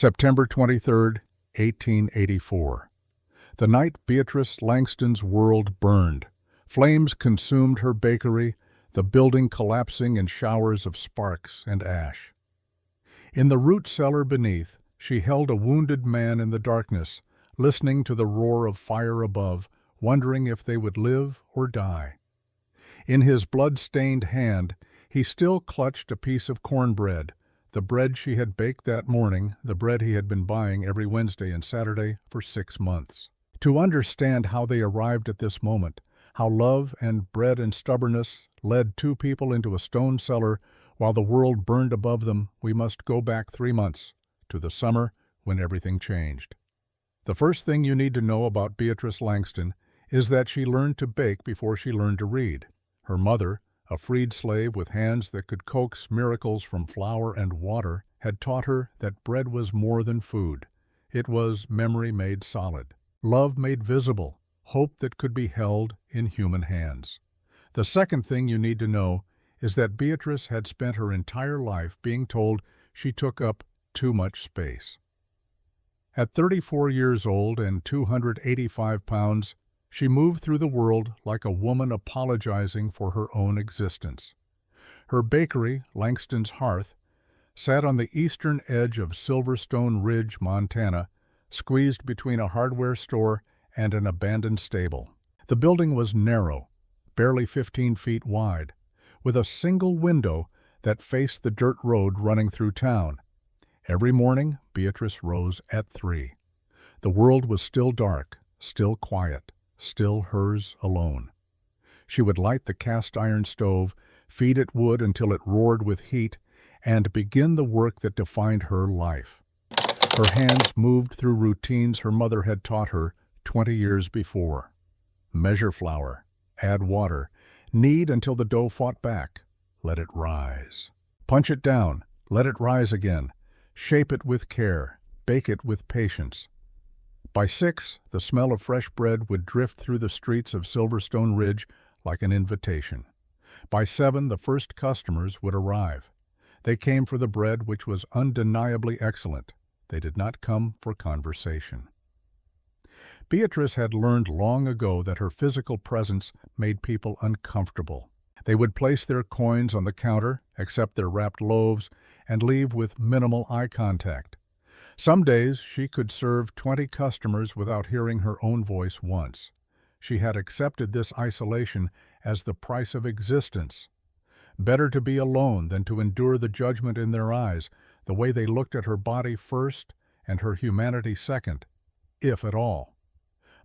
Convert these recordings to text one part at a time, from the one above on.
September 23, 1884. The night Beatrice Langston's world burned. Flames consumed her bakery, the building collapsing in showers of sparks and ash. In the root cellar beneath, she held a wounded man in the darkness, listening to the roar of fire above, wondering if they would live or die. In his blood-stained hand, he still clutched a piece of cornbread, the bread she had baked that morning, the bread he had been buying every Wednesday and Saturday for 6 months. To understand how they arrived at this moment, how love and bread and stubbornness led two people into a stone cellar while the world burned above them, we must go back 3 months, to the summer when everything changed. The first thing you need to know about Beatrice Langston is that she learned to bake before she learned to read. Her mother, a freed slave with hands that could coax miracles from flour and water, had taught her that bread was more than food. It was memory made solid, love made visible, hope that could be held in human hands. The second thing you need to know is that Beatrice had spent her entire life being told she took up too much space. At 34 years old and 285 pounds, she moved through the world like a woman apologizing for her own existence. Her bakery, Langston's Hearth, sat on the eastern edge of Silverstone Ridge, Montana, squeezed between a hardware store and an abandoned stable. The building was narrow, barely 15 feet wide, with a single window that faced the dirt road running through town. Every morning, Beatrice rose at 3. The world was still dark, still quiet, still hers alone. She would light the cast-iron stove, feed it wood until it roared with heat, and begin the work that defined her life. Her hands moved through routines her mother had taught her 20 years before. Measure flour, add water, knead until the dough fought back, let it rise. Punch it down, let it rise again. Shape it with care, bake it with patience. By 6, the smell of fresh bread would drift through the streets of Silverstone Ridge like an invitation. By 7, the first customers would arrive. They came for the bread, which was undeniably excellent. They did not come for conversation. Beatrice had learned long ago that her physical presence made people uncomfortable. They would place their coins on the counter, accept their wrapped loaves, and leave with minimal eye contact. Some days she could serve 20 customers without hearing her own voice once. She had accepted this isolation as the price of existence. Better to be alone than to endure the judgment in their eyes, the way they looked at her body first and her humanity second, if at all.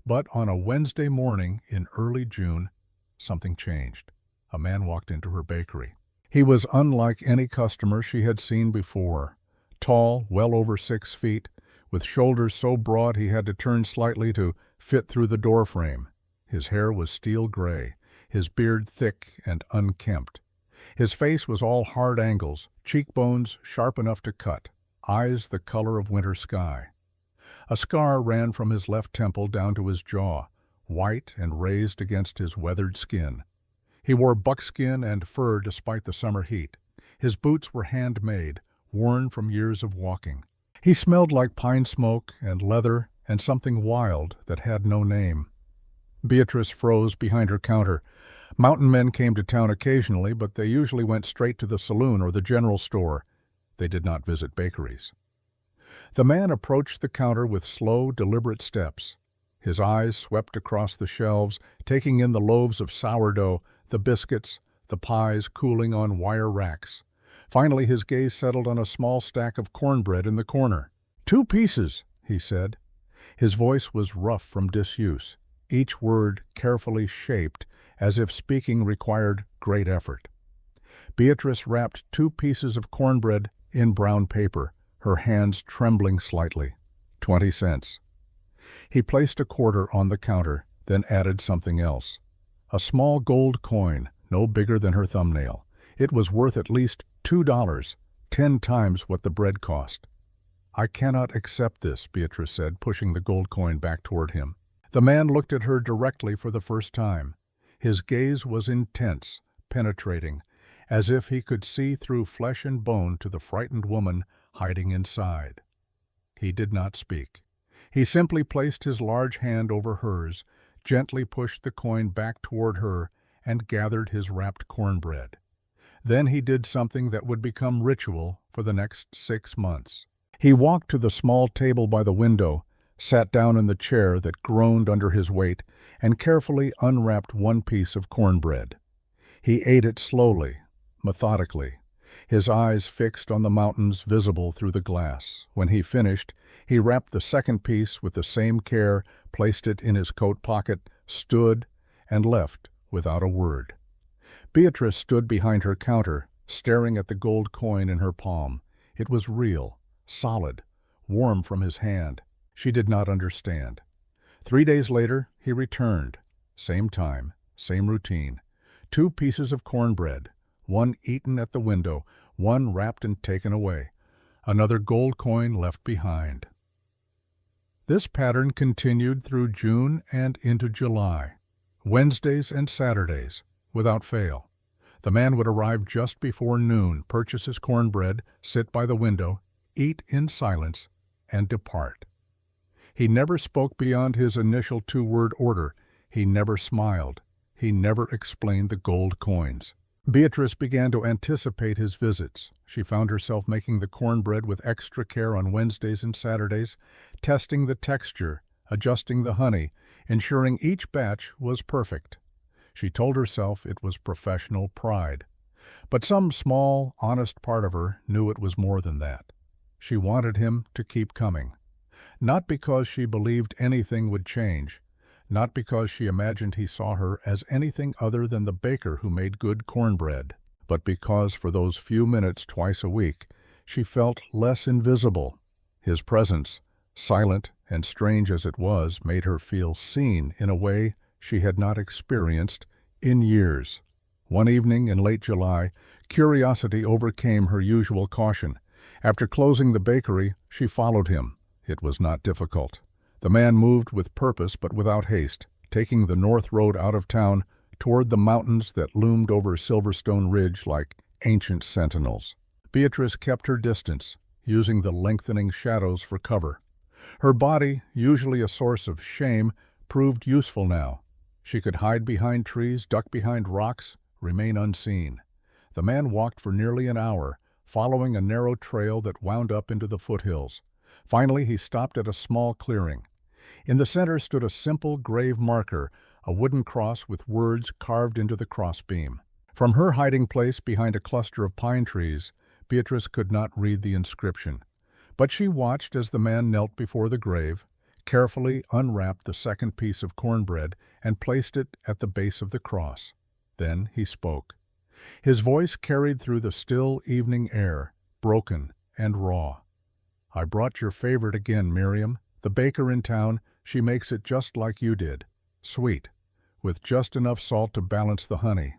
But on a Wednesday morning in early June, something changed. A man walked into her bakery. He was unlike any customer she had seen before. Tall, well over 6 feet, with shoulders so broad he had to turn slightly to fit through the doorframe. His hair was steel gray, his beard thick and unkempt. His face was all hard angles, cheekbones sharp enough to cut, eyes the color of winter sky. A scar ran from his left temple down to his jaw, white and raised against his weathered skin. He wore buckskin and fur despite the summer heat. His boots were handmade, worn from years of walking. He smelled like pine smoke and leather and something wild that had no name. Beatrice froze behind her counter. Mountain men came to town occasionally, but they usually went straight to the saloon or the general store. They did not visit bakeries. The man approached the counter with slow, deliberate steps. His eyes swept across the shelves, taking in the loaves of sourdough, the biscuits, the pies cooling on wire racks. Finally, his gaze settled on a small stack of cornbread in the corner. 2 pieces, he said. His voice was rough from disuse, each word carefully shaped, as if speaking required great effort. Beatrice wrapped 2 pieces of cornbread in brown paper, her hands trembling slightly. 20 cents. He placed a quarter on the counter, then added something else. A small gold coin, no bigger than her thumbnail. It was worth at least $2, 10 times what the bread cost. I cannot accept this, Beatrice said, pushing the gold coin back toward him. The man looked at her directly for the first time. His gaze was intense, penetrating, as if he could see through flesh and bone to the frightened woman hiding inside. He did not speak. He simply placed his large hand over hers, gently pushed the coin back toward her, and gathered his wrapped cornbread. Then he did something that would become ritual for the next 6 months. He walked to the small table by the window, sat down in the chair that groaned under his weight, and carefully unwrapped one piece of cornbread. He ate it slowly, methodically, his eyes fixed on the mountains visible through the glass. When he finished, he wrapped the second piece with the same care, placed it in his coat pocket, stood, and left without a word. Beatrice stood behind her counter, staring at the gold coin in her palm. It was real, solid, warm from his hand. She did not understand. 3 days later, he returned. Same time, same routine. 2 pieces of cornbread, one eaten at the window, one wrapped and taken away. Another gold coin left behind. This pattern continued through June and into July. Wednesdays and Saturdays, without fail. The man would arrive just before noon, purchase his cornbread, sit by the window, eat in silence, and depart. He never spoke beyond his initial 2-word order. He never smiled. He never explained the gold coins. Beatrice began to anticipate his visits. She found herself making the cornbread with extra care on Wednesdays and Saturdays, testing the texture, adjusting the honey, ensuring each batch was perfect. She told herself it was professional pride. But some small, honest part of her knew it was more than that. She wanted him to keep coming. Not because she believed anything would change, not because she imagined he saw her as anything other than the baker who made good cornbread, but because for those few minutes twice a week she felt less invisible. His presence, silent and strange as it was, made her feel seen in a way she had not experienced in years. One evening in late July, curiosity overcame her usual caution. After closing the bakery, she followed him. It was not difficult. The man moved with purpose but without haste, taking the north road out of town toward the mountains that loomed over Silverstone Ridge like ancient sentinels. Beatrice kept her distance, using the lengthening shadows for cover. Her body, usually a source of shame, proved useful now. She could hide behind trees, duck behind rocks, remain unseen. The man walked for nearly an hour, following a narrow trail that wound up into the foothills. Finally, he stopped at a small clearing. In the center stood a simple grave marker, a wooden cross with words carved into the crossbeam. From her hiding place behind a cluster of pine trees, Beatrice could not read the inscription. But she watched as the man knelt before the grave, carefully unwrapped the second piece of cornbread, and placed it at the base of the cross. Then he spoke. His voice carried through the still evening air, broken and raw. "I brought your favorite again, Miriam. The baker in town, she makes it just like you did. Sweet, with just enough salt to balance the honey.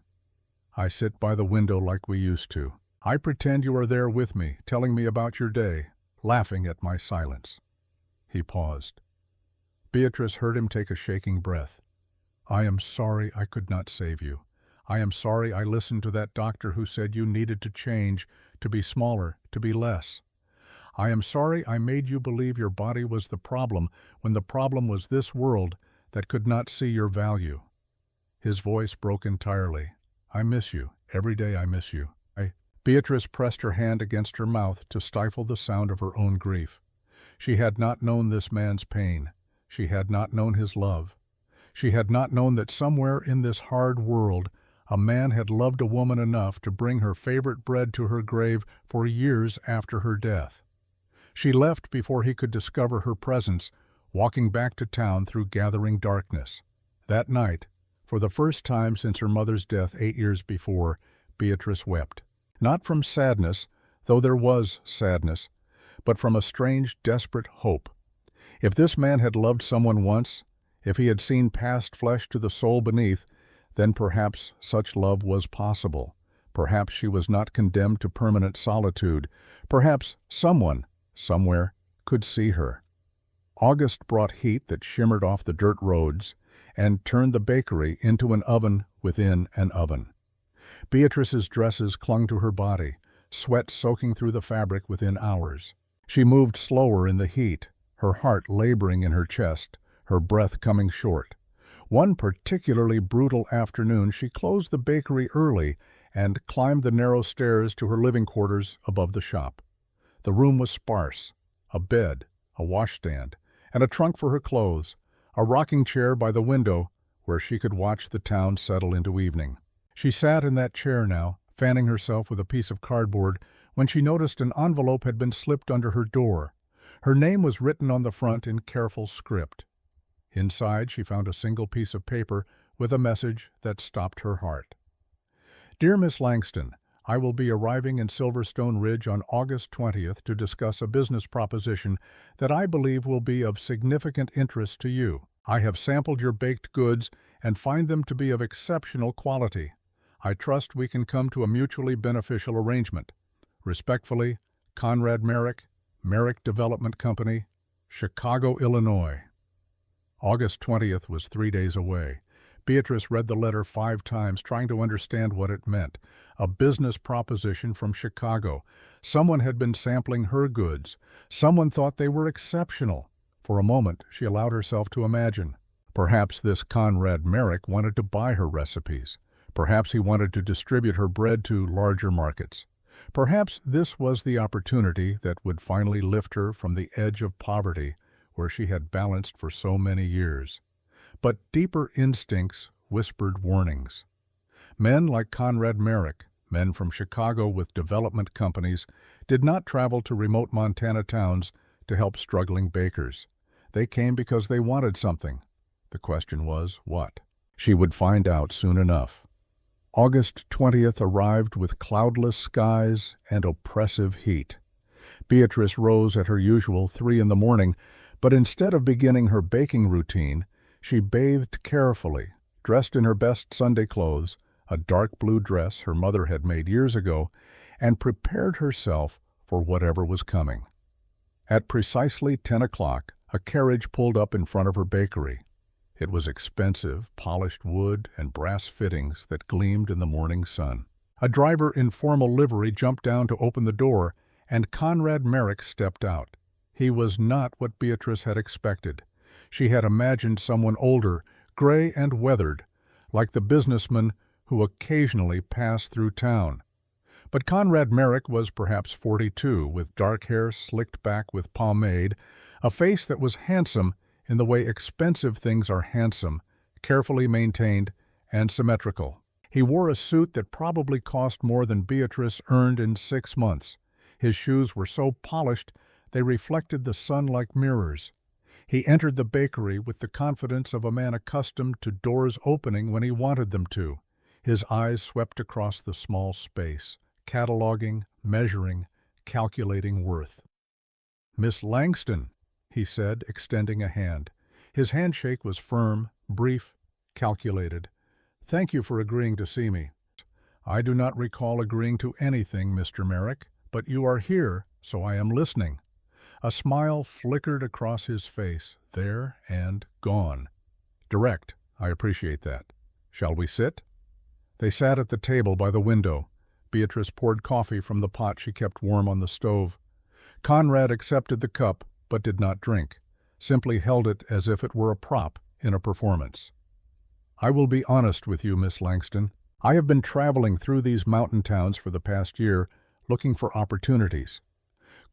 I sit by the window like we used to. I pretend you are there with me, telling me about your day, laughing at my silence." He paused. Beatrice heard him take a shaking breath. "I am sorry I could not save you. I am sorry I listened to that doctor who said you needed to change, to be smaller, to be less. I am sorry I made you believe your body was the problem when the problem was this world that could not see your value." His voice broke entirely. "I miss you. Every day I miss you. Beatrice pressed her hand against her mouth to stifle the sound of her own grief. She had not known this man's pain. She had not known his love. She had not known that somewhere in this hard world a man had loved a woman enough to bring her favorite bread to her grave for years after her death. She left before he could discover her presence, walking back to town through gathering darkness. That night, for the first time since her mother's death 8 years before, Beatrice wept. Not from sadness, though there was sadness, but from a strange, desperate hope. If this man had loved someone once, if he had seen past flesh to the soul beneath, then perhaps such love was possible. Perhaps she was not condemned to permanent solitude. Perhaps someone, somewhere, could see her. August brought heat that shimmered off the dirt roads and turned the bakery into an oven within an oven. Beatrice's dresses clung to her body, sweat soaking through the fabric within hours. She moved slower in the heat, her heart laboring in her chest, her breath coming short. One particularly brutal afternoon, she closed the bakery early and climbed the narrow stairs to her living quarters above the shop. The room was sparse: a bed, a washstand, and a trunk for her clothes, a rocking chair by the window where she could watch the town settle into evening. She sat in that chair now, fanning herself with a piece of cardboard, when she noticed an envelope had been slipped under her door. Her name was written on the front in careful script. Inside, she found a single piece of paper with a message that stopped her heart. Dear Miss Langston, I will be arriving in Silverstone Ridge on August 20th to discuss a business proposition that I believe will be of significant interest to you. I have sampled your baked goods and find them to be of exceptional quality. I trust we can come to a mutually beneficial arrangement. Respectfully, Conrad Merrick, Merrick Development Company, Chicago, Illinois. August 20th was 3 days away. Beatrice read the letter 5 times, trying to understand what it meant. A business proposition from Chicago. Someone had been sampling her goods. Someone thought they were exceptional. For a moment, she allowed herself to imagine. Perhaps this Conrad Merrick wanted to buy her recipes. Perhaps he wanted to distribute her bread to larger markets. Perhaps this was the opportunity that would finally lift her from the edge of poverty where she had balanced for so many years. But deeper instincts whispered warnings. Men like Conrad Merrick, men from Chicago with development companies, did not travel to remote Montana towns to help struggling bakers. They came because they wanted something. The question was, what? She would find out soon enough. August 20th arrived with cloudless skies and oppressive heat. Beatrice rose at her usual 3 in the morning, but instead of beginning her baking routine, she bathed carefully, dressed in her best Sunday clothes, a dark blue dress her mother had made years ago, and prepared herself for whatever was coming. At precisely 10 o'clock, a carriage pulled up in front of her bakery. It was expensive, polished wood and brass fittings that gleamed in the morning sun. A driver in formal livery jumped down to open the door, and Conrad Merrick stepped out. He was not what Beatrice had expected. She had imagined someone older, gray and weathered, like the businessman who occasionally passed through town. But Conrad Merrick was perhaps 42, with dark hair slicked back with pomade, a face that was handsome in the way expensive things are handsome, carefully maintained, and symmetrical. He wore a suit that probably cost more than Beatrice earned in 6 months. His shoes were so polished they reflected the sun like mirrors. He entered the bakery with the confidence of a man accustomed to doors opening when he wanted them to. His eyes swept across the small space, cataloging, measuring, calculating worth. "Miss Langston," he said, extending a hand. His handshake was firm, brief, calculated. "Thank you for agreeing to see me." "I do not recall agreeing to anything, Mr. Merrick, but you are here, so I am listening." A smile flickered across his face, there and gone. "Direct. I appreciate that. Shall we sit?" They sat at the table by the window. Beatrice poured coffee from the pot she kept warm on the stove. Conrad accepted the cup, but did not drink, simply held it as if it were a prop in a performance. "I will be honest with you, Miss Langston. I have been traveling through these mountain towns for the past year, looking for opportunities.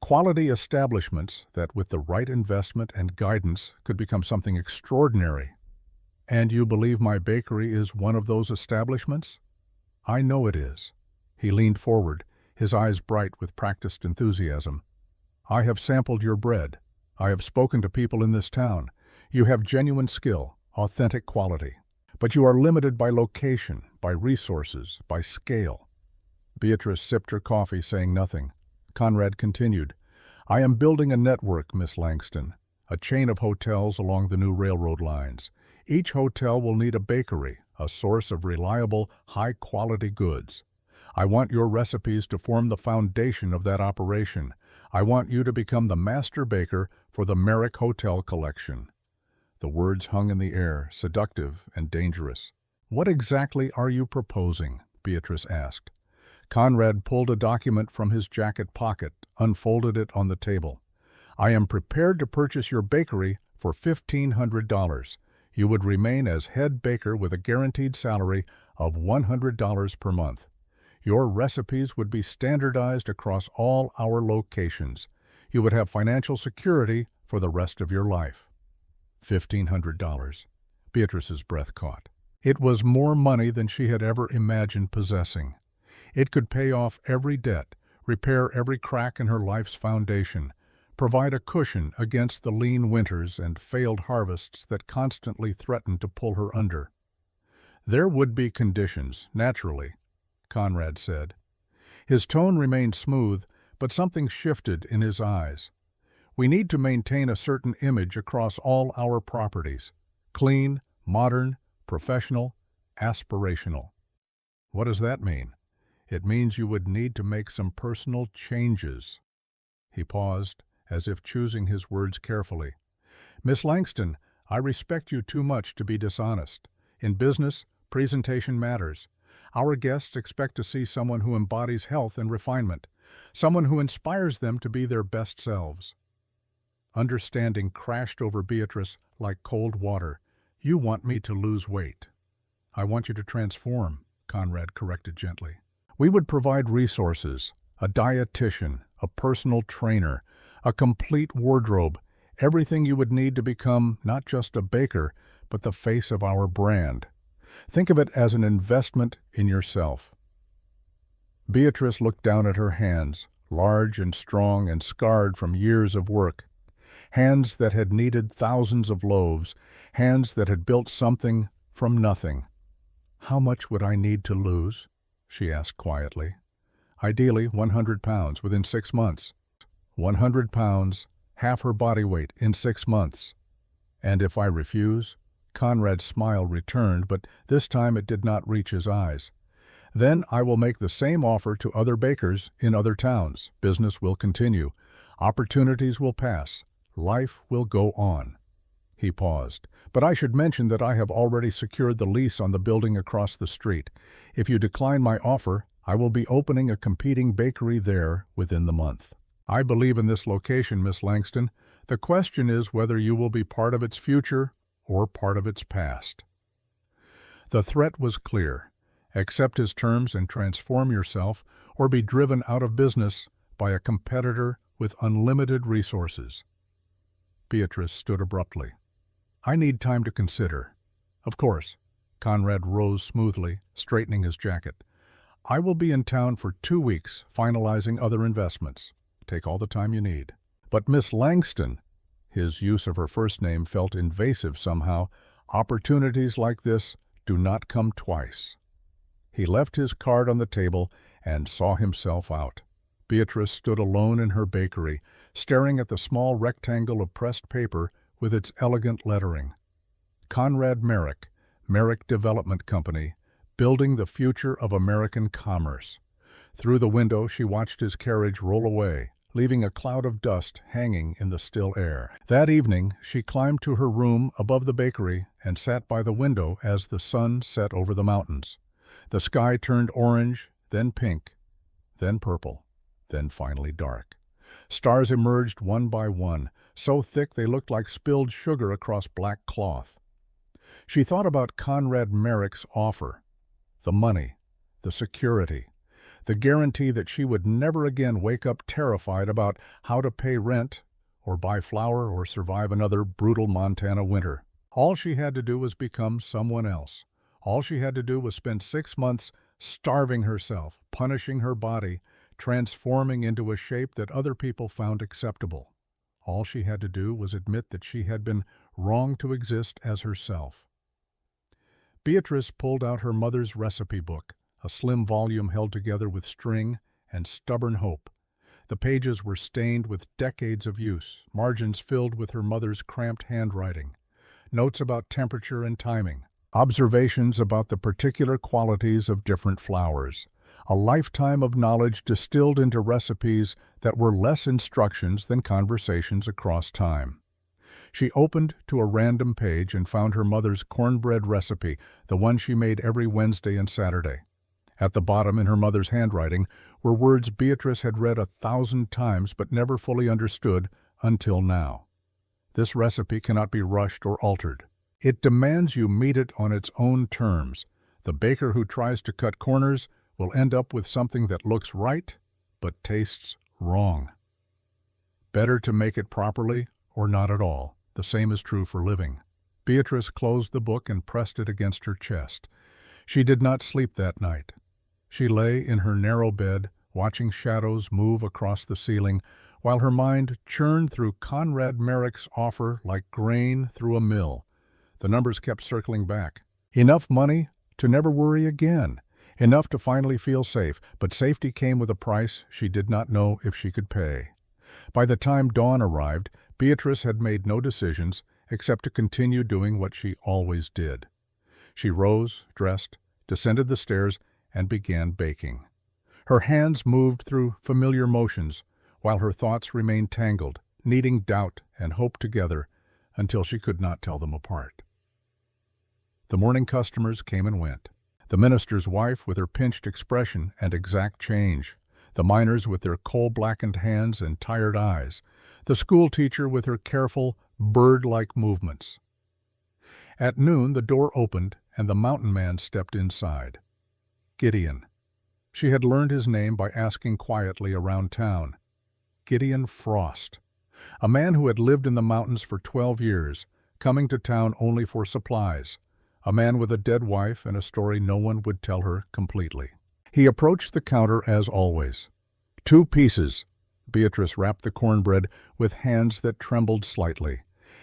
Quality establishments that, with the right investment and guidance, could become something extraordinary. And you believe my bakery is one of those establishments?" "I know it is." He leaned forward, his eyes bright with practiced enthusiasm. "I have sampled your bread. I have spoken to people in this town. You have genuine skill, authentic quality. But you are limited by location, by resources, by scale." Beatrice sipped her coffee, saying nothing. Conrad continued, "I am building a network, Miss Langston, a chain of hotels along the new railroad lines. Each hotel will need a bakery, a source of reliable, high-quality goods. I want your recipes to form the foundation of that operation. I want you to become the master baker for the Merrick Hotel collection." The words hung in the air, seductive and dangerous. "What exactly are you proposing?" Beatrice asked. Conrad pulled a document from his jacket pocket, unfolded it on the table. I am prepared to purchase your bakery for $1,500. You would remain as head baker with a guaranteed salary of $100 per month. Your recipes would be standardized across all our locations. You would have financial security for the rest of your life. $1,500. Beatrice's breath caught. It was more money than she had ever imagined possessing. It could pay off every debt, repair every crack in her life's foundation, provide a cushion against the lean winters and failed harvests that constantly threatened to pull her under. There would be conditions, naturally, Conrad said. His tone remained smooth, but something shifted in his eyes. We need to maintain a certain image across all our properties. Clean, modern, professional, aspirational. What does that mean? It means you would need to make some personal changes. He paused, as if choosing his words carefully. Miss Langston, I respect you too much to be dishonest. In business, presentation matters. Our guests expect to see someone who embodies health and refinement, someone who inspires them to be their best selves. Understanding crashed over Beatrice like cold water. You want me to lose weight. I want you to transform, Conrad corrected gently. We would provide resources, a dietitian, a personal trainer, a complete wardrobe, everything you would need to become not just a baker, but the face of our brand. Think of it as an investment in yourself. Beatrice looked down at her hands, large and strong and scarred from years of work. Hands that had kneaded thousands of loaves, hands that had built something from nothing. How much would I need to lose? She asked quietly. Ideally, 100 pounds within 6 months. 100 pounds, half her body weight in 6 months. And if I refuse? Conrad's smile returned, but this time it did not reach his eyes. Then I will make the same offer to other bakers in other towns. Business will continue. Opportunities will pass. Life will go on. He paused. But I should mention that I have already secured the lease on the building across the street. If you decline my offer, I will be opening a competing bakery there within the month. I believe in this location, Miss Langston. The question is whether you will be part of its future or part of its past. The threat was clear. Accept his terms and transform yourself, or be driven out of business by a competitor with unlimited resources. Beatrice stood abruptly. I need time to consider. Of course. Conrad rose smoothly, straightening his jacket. I will be in town for 2 weeks, finalizing other investments. Take all the time you need. But Miss Langston, his use of her first name felt invasive somehow, opportunities like this do not come twice. He left his card on the table and saw himself out. Beatrice stood alone in her bakery, staring at the small rectangle of pressed paper with its elegant lettering. Conrad Merrick, Merrick Development Company, building the future of American commerce. Through the window she watched his carriage roll away, leaving a cloud of dust hanging in the still air. That evening she climbed to her room above the bakery and sat by the window as the sun set over the mountains. The sky turned orange, then pink, then purple, then finally dark. Stars emerged one by one, so thick they looked like spilled sugar across black cloth. She thought about Conrad Merrick's offer, the money, the security, the guarantee that she would never again wake up terrified about how to pay rent or buy flour or survive another brutal Montana winter. All she had to do was become someone else. All she had to do was spend 6 months starving herself, punishing her body, transforming into a shape that other people found acceptable. All she had to do was admit that she had been wrong to exist as herself. Beatrice pulled out her mother's recipe book, a slim volume held together with string and stubborn hope. The pages were stained with decades of use, margins filled with her mother's cramped handwriting, notes about temperature and timing, observations about the particular qualities of different flours, a lifetime of knowledge distilled into recipes that were less instructions than conversations across time. She opened to a random page and found her mother's cornbread recipe, the one she made every Wednesday and Saturday. At the bottom, in her mother's handwriting, were words Beatrice had read 1,000 times but never fully understood until now. This recipe cannot be rushed or altered. It demands you meet it on its own terms. The baker who tries to cut corners will end up with something that looks right, but tastes wrong. Better to make it properly or not at all. The same is true for living. Beatrice closed the book and pressed it against her chest. She did not sleep that night. She lay in her narrow bed, watching shadows move across the ceiling, while her mind churned through Conrad Merrick's offer like grain through a mill. The numbers kept circling back. Enough money to never worry again. Enough to finally feel safe, but safety came with a price she did not know if she could pay. By the time dawn arrived, Beatrice had made no decisions except to continue doing what she always did. She rose, dressed, descended the stairs, and began baking. Her hands moved through familiar motions, while her thoughts remained tangled, kneading doubt and hope together until she could not tell them apart. The morning customers came and went. The minister's wife with her pinched expression and exact change, the miners with their coal-blackened hands and tired eyes, the school teacher with her careful, bird-like movements. At noon the door opened and the mountain man stepped inside. Gideon. She had learned his name by asking quietly around town. Gideon Frost, a man who had lived in the mountains for 12 years, coming to town only for supplies, a man with a dead wife and a story no one would tell her completely. He approached the counter as always. 2 pieces. Beatrice wrapped the cornbread with hands that trembled slightly.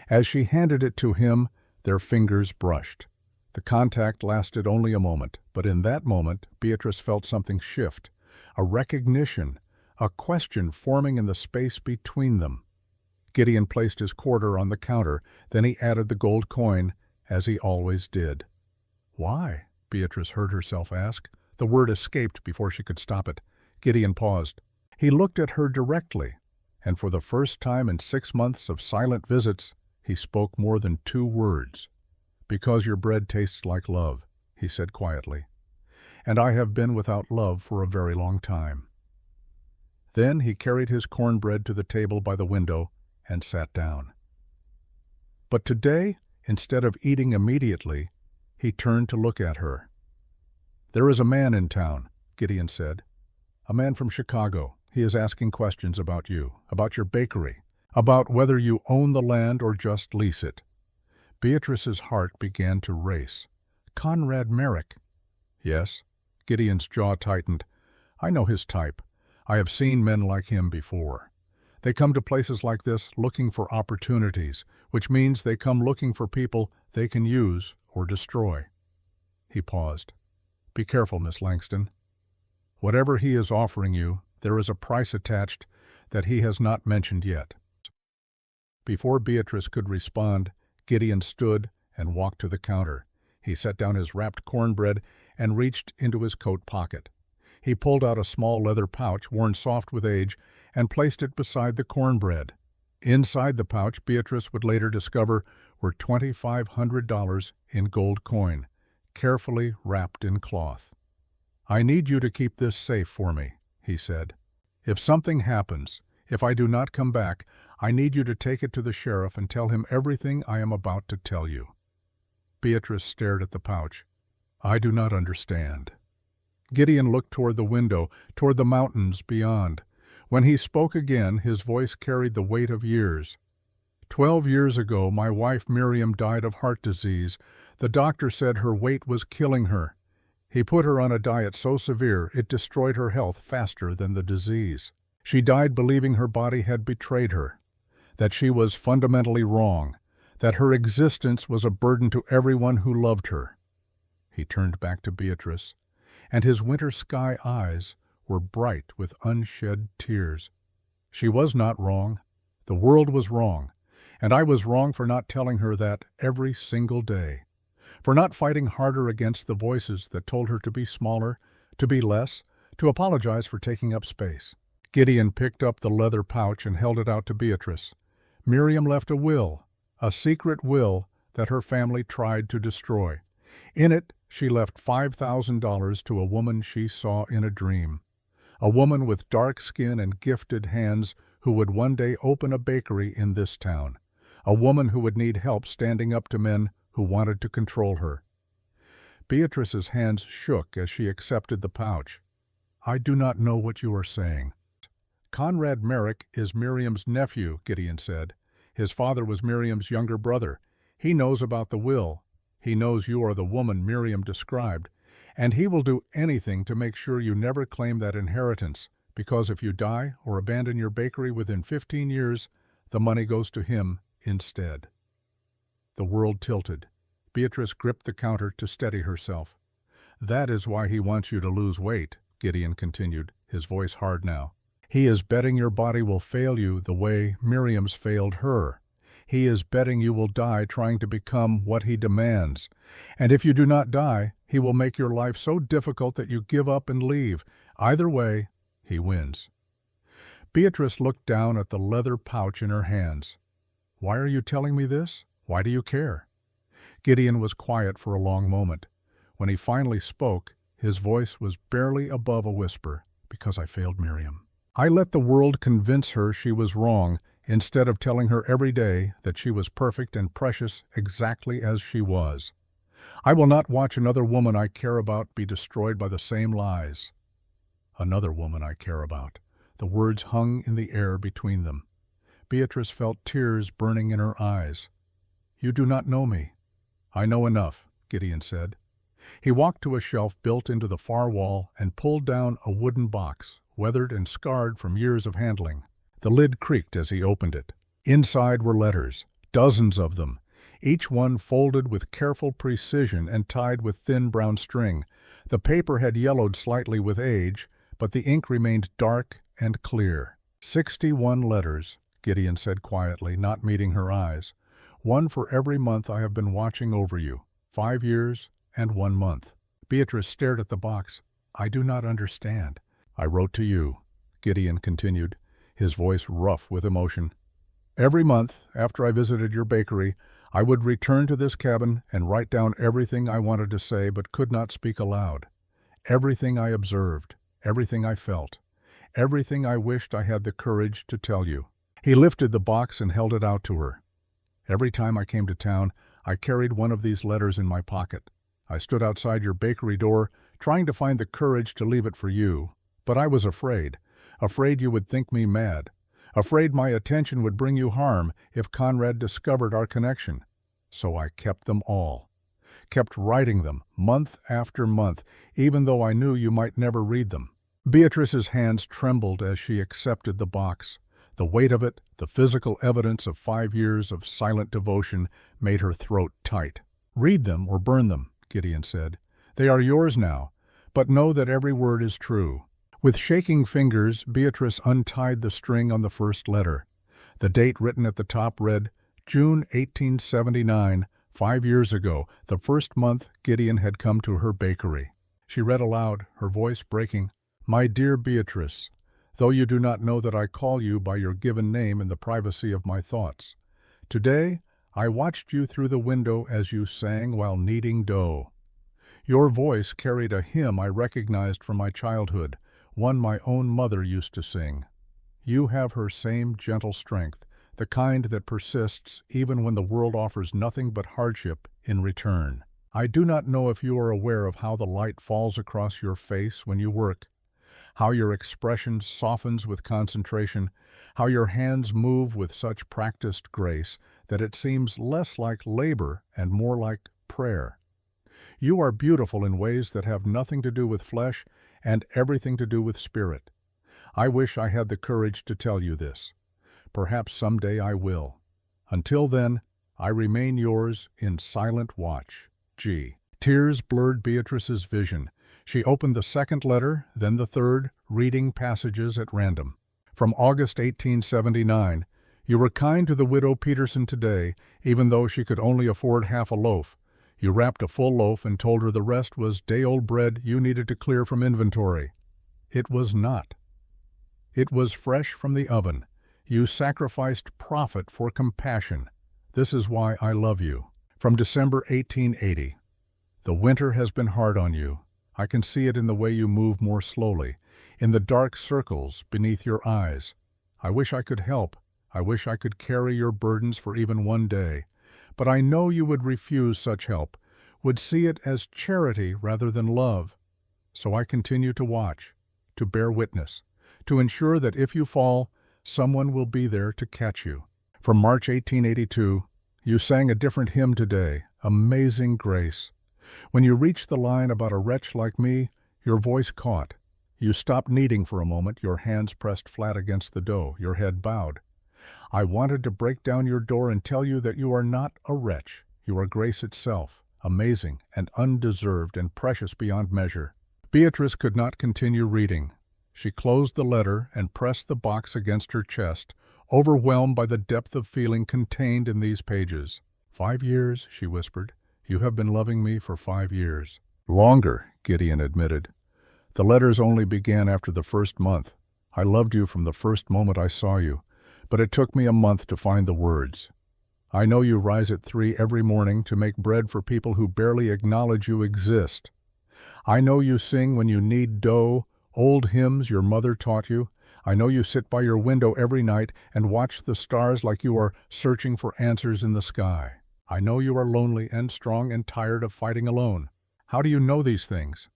As she handed it to him, their fingers brushed. The contact lasted only a moment, but in that moment Beatrice felt something shift, a recognition, a question forming in the space between them. Gideon placed his quarter on the counter, then he added the gold coin, as he always did. "Why?" Beatrice heard herself ask. The word escaped before she could stop it. Gideon paused. He looked at her directly, and for the first time in 6 months of silent visits, he spoke more than 2 words. "Because your bread tastes like love," he said quietly. "And I have been without love for a very long time." Then he carried his cornbread to the table by the window and sat down. But today, instead of eating immediately, he turned to look at her. "There is a man in town," Gideon said. "A man from Chicago. He is asking questions about you, about your bakery, about whether you own the land or just lease it." Beatrice's heart began to race. "Conrad Merrick." "Yes." Gideon's jaw tightened. "I know his type. I have seen men like him before. They come to places like this looking for opportunities, which means they come looking for people they can use or destroy." He paused. "Be careful, Miss Langston. Whatever he is offering you, there is a price attached that he has not mentioned yet." Before Beatrice could respond, Gideon stood and walked to the counter. He set down his wrapped cornbread and reached into his coat pocket. He pulled out a small leather pouch worn soft with age and placed it beside the cornbread. Inside the pouch, Beatrice would later discover, were $2,500 in gold coin, carefully wrapped in cloth. "I need you to keep this safe for me," he said. "If something happens, if I do not come back, I need you to take it to the sheriff and tell him everything I am about to tell you." Beatrice stared at the pouch. "I do not understand." Gideon looked toward the window, toward the mountains beyond. When he spoke again, his voice carried the weight of years. 12 years ago, my wife Miriam died of heart disease. The doctor said her weight was killing her. He put her on a diet so severe it destroyed her health faster than the disease. She died believing her body had betrayed her, that she was fundamentally wrong, that her existence was a burden to everyone who loved her. He turned back to Beatrice, and his winter sky eyes were bright with unshed tears. She was not wrong. The world was wrong, and I was wrong for not telling her that every single day, for not fighting harder against the voices that told her to be smaller, to be less, to apologize for taking up space. Gideon picked up the leather pouch and held it out to Beatrice. Miriam left a will, a secret will that her family tried to destroy. In it, she left $5,000 to a woman she saw in a dream, a woman with dark skin and gifted hands who would one day open a bakery in this town, a woman who would need help standing up to men who wanted to control her. Beatrice's hands shook as she accepted the pouch. "I do not know what you are saying." "Conrad Merrick is Miriam's nephew," Gideon said. "His father was Miriam's younger brother. He knows about the will. He knows you are the woman Miriam described, and he will do anything to make sure you never claim that inheritance, because if you die or abandon your bakery within 15 years, the money goes to him instead." The world tilted. Beatrice gripped the counter to steady herself. "That is why he wants you to lose weight," Gideon continued, his voice hard now. "He is betting your body will fail you the way Miriam's failed her. He is betting you will die trying to become what he demands. And if you do not die, he will make your life so difficult that you give up and leave. Either way, he wins." Beatrice looked down at the leather pouch in her hands. "Why are you telling me this? Why do you care?" Gideon was quiet for a long moment. When he finally spoke, his voice was barely above a whisper. "Because I failed Miriam. I let the world convince her she was wrong, instead of telling her every day that she was perfect and precious exactly as she was. I will not watch another woman I care about be destroyed by the same lies." "Another woman I care about." The words hung in the air between them. Beatrice felt tears burning in her eyes. "You do not know me." "I know enough," Gideon said. He walked to a shelf built into the far wall and pulled down a wooden box, weathered and scarred from years of handling. The lid creaked as he opened it. Inside were letters, dozens of them, each one folded with careful precision and tied with thin brown string. The paper had yellowed slightly with age, but the ink remained dark and clear. 61 letters, Gideon said quietly, not meeting her eyes. "One for every month I have been watching over you. 5 years and 1 month." Beatrice stared at the box. "I do not understand." "I wrote to you," Gideon continued, his voice rough with emotion. "Every month, after I visited your bakery, I would return to this cabin and write down everything I wanted to say but could not speak aloud. Everything I observed, everything I felt, everything I wished I had the courage to tell you." He lifted the box and held it out to her. "Every time I came to town, I carried one of these letters in my pocket. I stood outside your bakery door, trying to find the courage to leave it for you, but I was afraid you would think me mad, afraid my attention would bring you harm if Conrad discovered our connection. So I kept them all, kept writing them month after month, even though I knew you might never read them." Beatrice's hands trembled as she accepted the box. The weight of it, the physical evidence of 5 years of silent devotion, made her throat tight. "Read them or burn them," Gideon said. "They are yours now, but know that every word is true." With shaking fingers, Beatrice untied the string on the first letter. The date written at the top read, June 1879, 5 years ago, the first month Gideon had come to her bakery. She read aloud, her voice breaking, "My dear Beatrice, though you do not know that I call you by your given name in the privacy of my thoughts. Today, I watched you through the window as you sang while kneading dough. Your voice carried a hymn I recognized from my childhood, one my own mother used to sing. You have her same gentle strength, the kind that persists even when the world offers nothing but hardship in return. I do not know if you are aware of how the light falls across your face when you work, how your expression softens with concentration, how your hands move with such practiced grace that it seems less like labor and more like prayer. You are beautiful in ways that have nothing to do with flesh and everything to do with spirit. I wish I had the courage to tell you this. Perhaps someday I will. Until then, I remain yours in silent watch. G." Tears blurred Beatrice's vision. She opened the second letter, then the third, reading passages at random. From August 1879, "You were kind to the widow Peterson today, even though she could only afford half a loaf. You wrapped a full loaf and told her the rest was day-old bread you needed to clear from inventory. It was not. It was fresh from the oven. You sacrificed profit for compassion. This is why I love you." From December 1880. "The winter has been hard on you. I can see it in the way you move more slowly, in the dark circles beneath your eyes. I wish I could help. I wish I could carry your burdens for even one day. But I know you would refuse such help, would see it as charity rather than love. So I continue to watch, to bear witness, to ensure that if you fall, someone will be there to catch you. From March 1882, you sang a different hymn today, Amazing Grace. When you reached the line about a wretch like me, your voice caught. You stopped kneading for a moment, your hands pressed flat against the dough, your head bowed. I wanted to break down your door and tell you that you are not a wretch. You are grace itself, amazing and undeserved and precious beyond measure. Beatrice could not continue reading. She closed the letter and pressed the box against her chest, overwhelmed by the depth of feeling contained in these pages. 5 years, she whispered. You have been loving me for 5 years. Longer, Gideon admitted. The letters only began after the first month. I loved you from the first moment I saw you, but it took me a month to find the words. I know you rise at 3 every morning to make bread for people who barely acknowledge you exist. I know you sing when you knead dough, old hymns your mother taught you. I know you sit by your window every night and watch the stars like you are searching for answers in the sky. I know you are lonely and strong and tired of fighting alone. How do you know these things?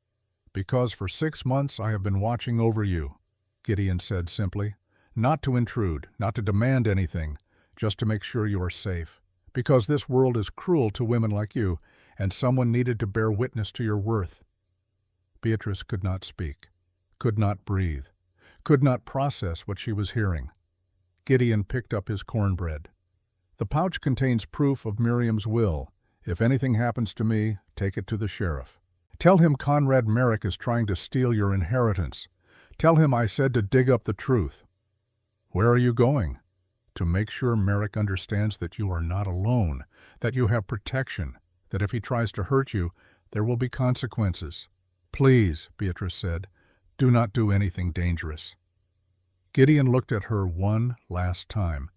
Because for 6 months I have been watching over you, Gideon said simply. Not to intrude, not to demand anything, just to make sure you are safe. Because this world is cruel to women like you, and someone needed to bear witness to your worth. Beatrice could not speak, could not breathe, could not process what she was hearing. Gideon picked up his cornbread. The pouch contains proof of Miriam's will. If anything happens to me, take it to the sheriff. Tell him Conrad Merrick is trying to steal your inheritance. Tell him I said to dig up the truth. Where are you going? To make sure Merrick understands that you are not alone, that you have protection, that if he tries to hurt you, there will be consequences. Please, Beatrice said, do not do anything dangerous. Gideon looked at her one last time.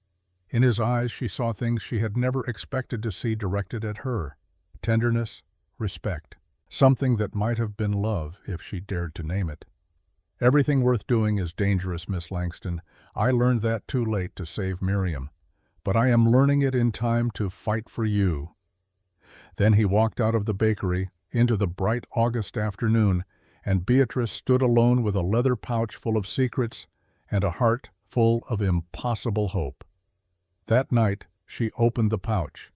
In his eyes she saw things she had never expected to see directed at her. Tenderness, respect. Something that might have been love if she dared to name it. Everything worth doing is dangerous, Miss Langston. I learned that too late to save Miriam. But I am learning it in time to fight for you. Then he walked out of the bakery into the bright August afternoon, and Beatrice stood alone with a leather pouch full of secrets and a heart full of impossible hope. That night she opened the pouch.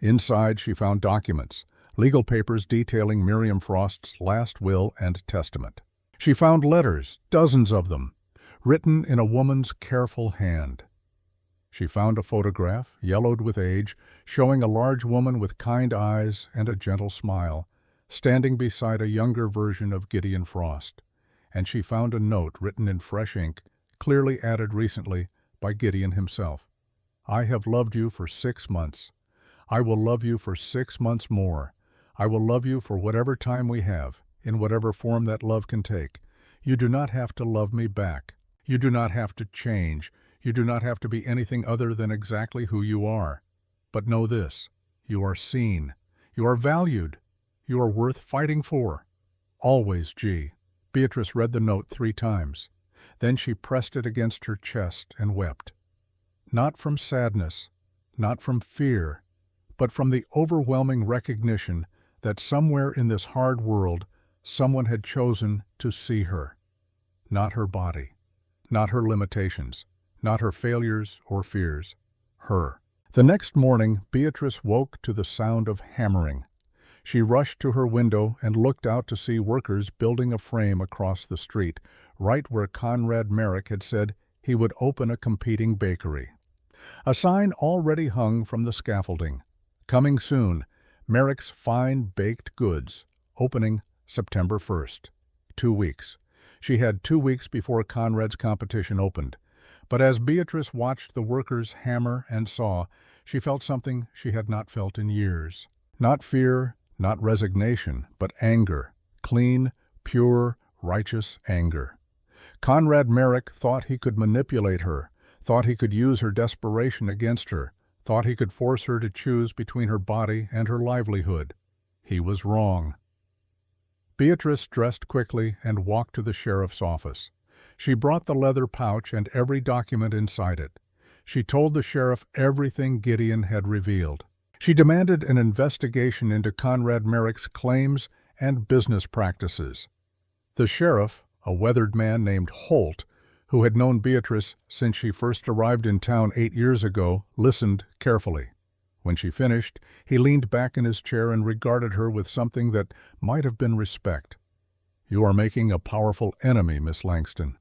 Inside she found documents, legal papers detailing Miriam Frost's last will and testament. She found letters, dozens of them, written in a woman's careful hand. She found a photograph, yellowed with age, showing a large woman with kind eyes and a gentle smile, standing beside a younger version of Gideon Frost. And she found a note written in fresh ink, clearly added recently by Gideon himself. I have loved you for 6 months. I will love you for 6 months more. I will love you for whatever time we have, in whatever form that love can take. You do not have to love me back. You do not have to change. You do not have to be anything other than exactly who you are. But know this, you are seen. You are valued. You are worth fighting for. Always, G. Beatrice read the note 3 times. Then she pressed it against her chest and wept. Not from sadness, not from fear, but from the overwhelming recognition that somewhere in this hard world, someone had chosen to see her. Not her body, not her limitations, not her failures or fears. Her. The next morning, Beatrice woke to the sound of hammering. She rushed to her window and looked out to see workers building a frame across the street, right where Conrad Merrick had said he would open a competing bakery. A sign already hung from the scaffolding. Coming soon, Merrick's Fine Baked Goods, opening September 1st. 2 weeks. She had 2 weeks before Conrad's competition opened. But as Beatrice watched the workers hammer and saw, she felt something she had not felt in years. Not fear, not resignation, but anger. Clean, pure, righteous anger. Conrad Merrick thought he could manipulate her, thought he could use her desperation against her, thought he could force her to choose between her body and her livelihood. He was wrong. Beatrice dressed quickly and walked to the sheriff's office. She brought the leather pouch and every document inside it. She told the sheriff everything Gideon had revealed. She demanded an investigation into Conrad Merrick's claims and business practices. The sheriff, a weathered man named Holt, who had known Beatrice since she first arrived in town 8 years ago, listened carefully. When she finished, he leaned back in his chair and regarded her with something that might have been respect. "You are making a powerful enemy, Miss Langston."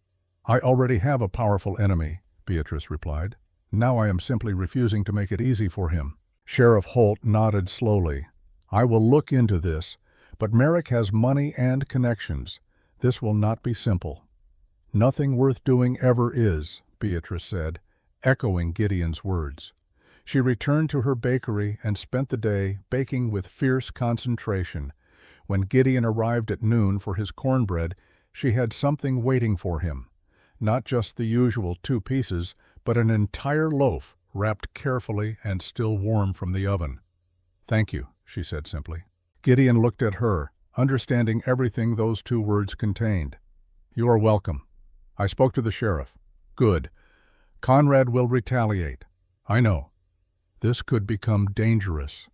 "I already have a powerful enemy," Beatrice replied. "Now I am simply refusing to make it easy for him." Sheriff Holt nodded slowly. "I will look into this, but Merrick has money and connections. This will not be simple." "Nothing worth doing ever is," Beatrice said, echoing Gideon's words. She returned to her bakery and spent the day baking with fierce concentration. When Gideon arrived at noon for his cornbread, she had something waiting for him. Not just the usual 2 pieces, but an entire loaf, wrapped carefully and still warm from the oven. "Thank you," she said simply. Gideon looked at her, understanding everything those 2 words contained. "You are welcome. I spoke to the sheriff." "Good. Conrad will retaliate." "I know. This could become dangerous."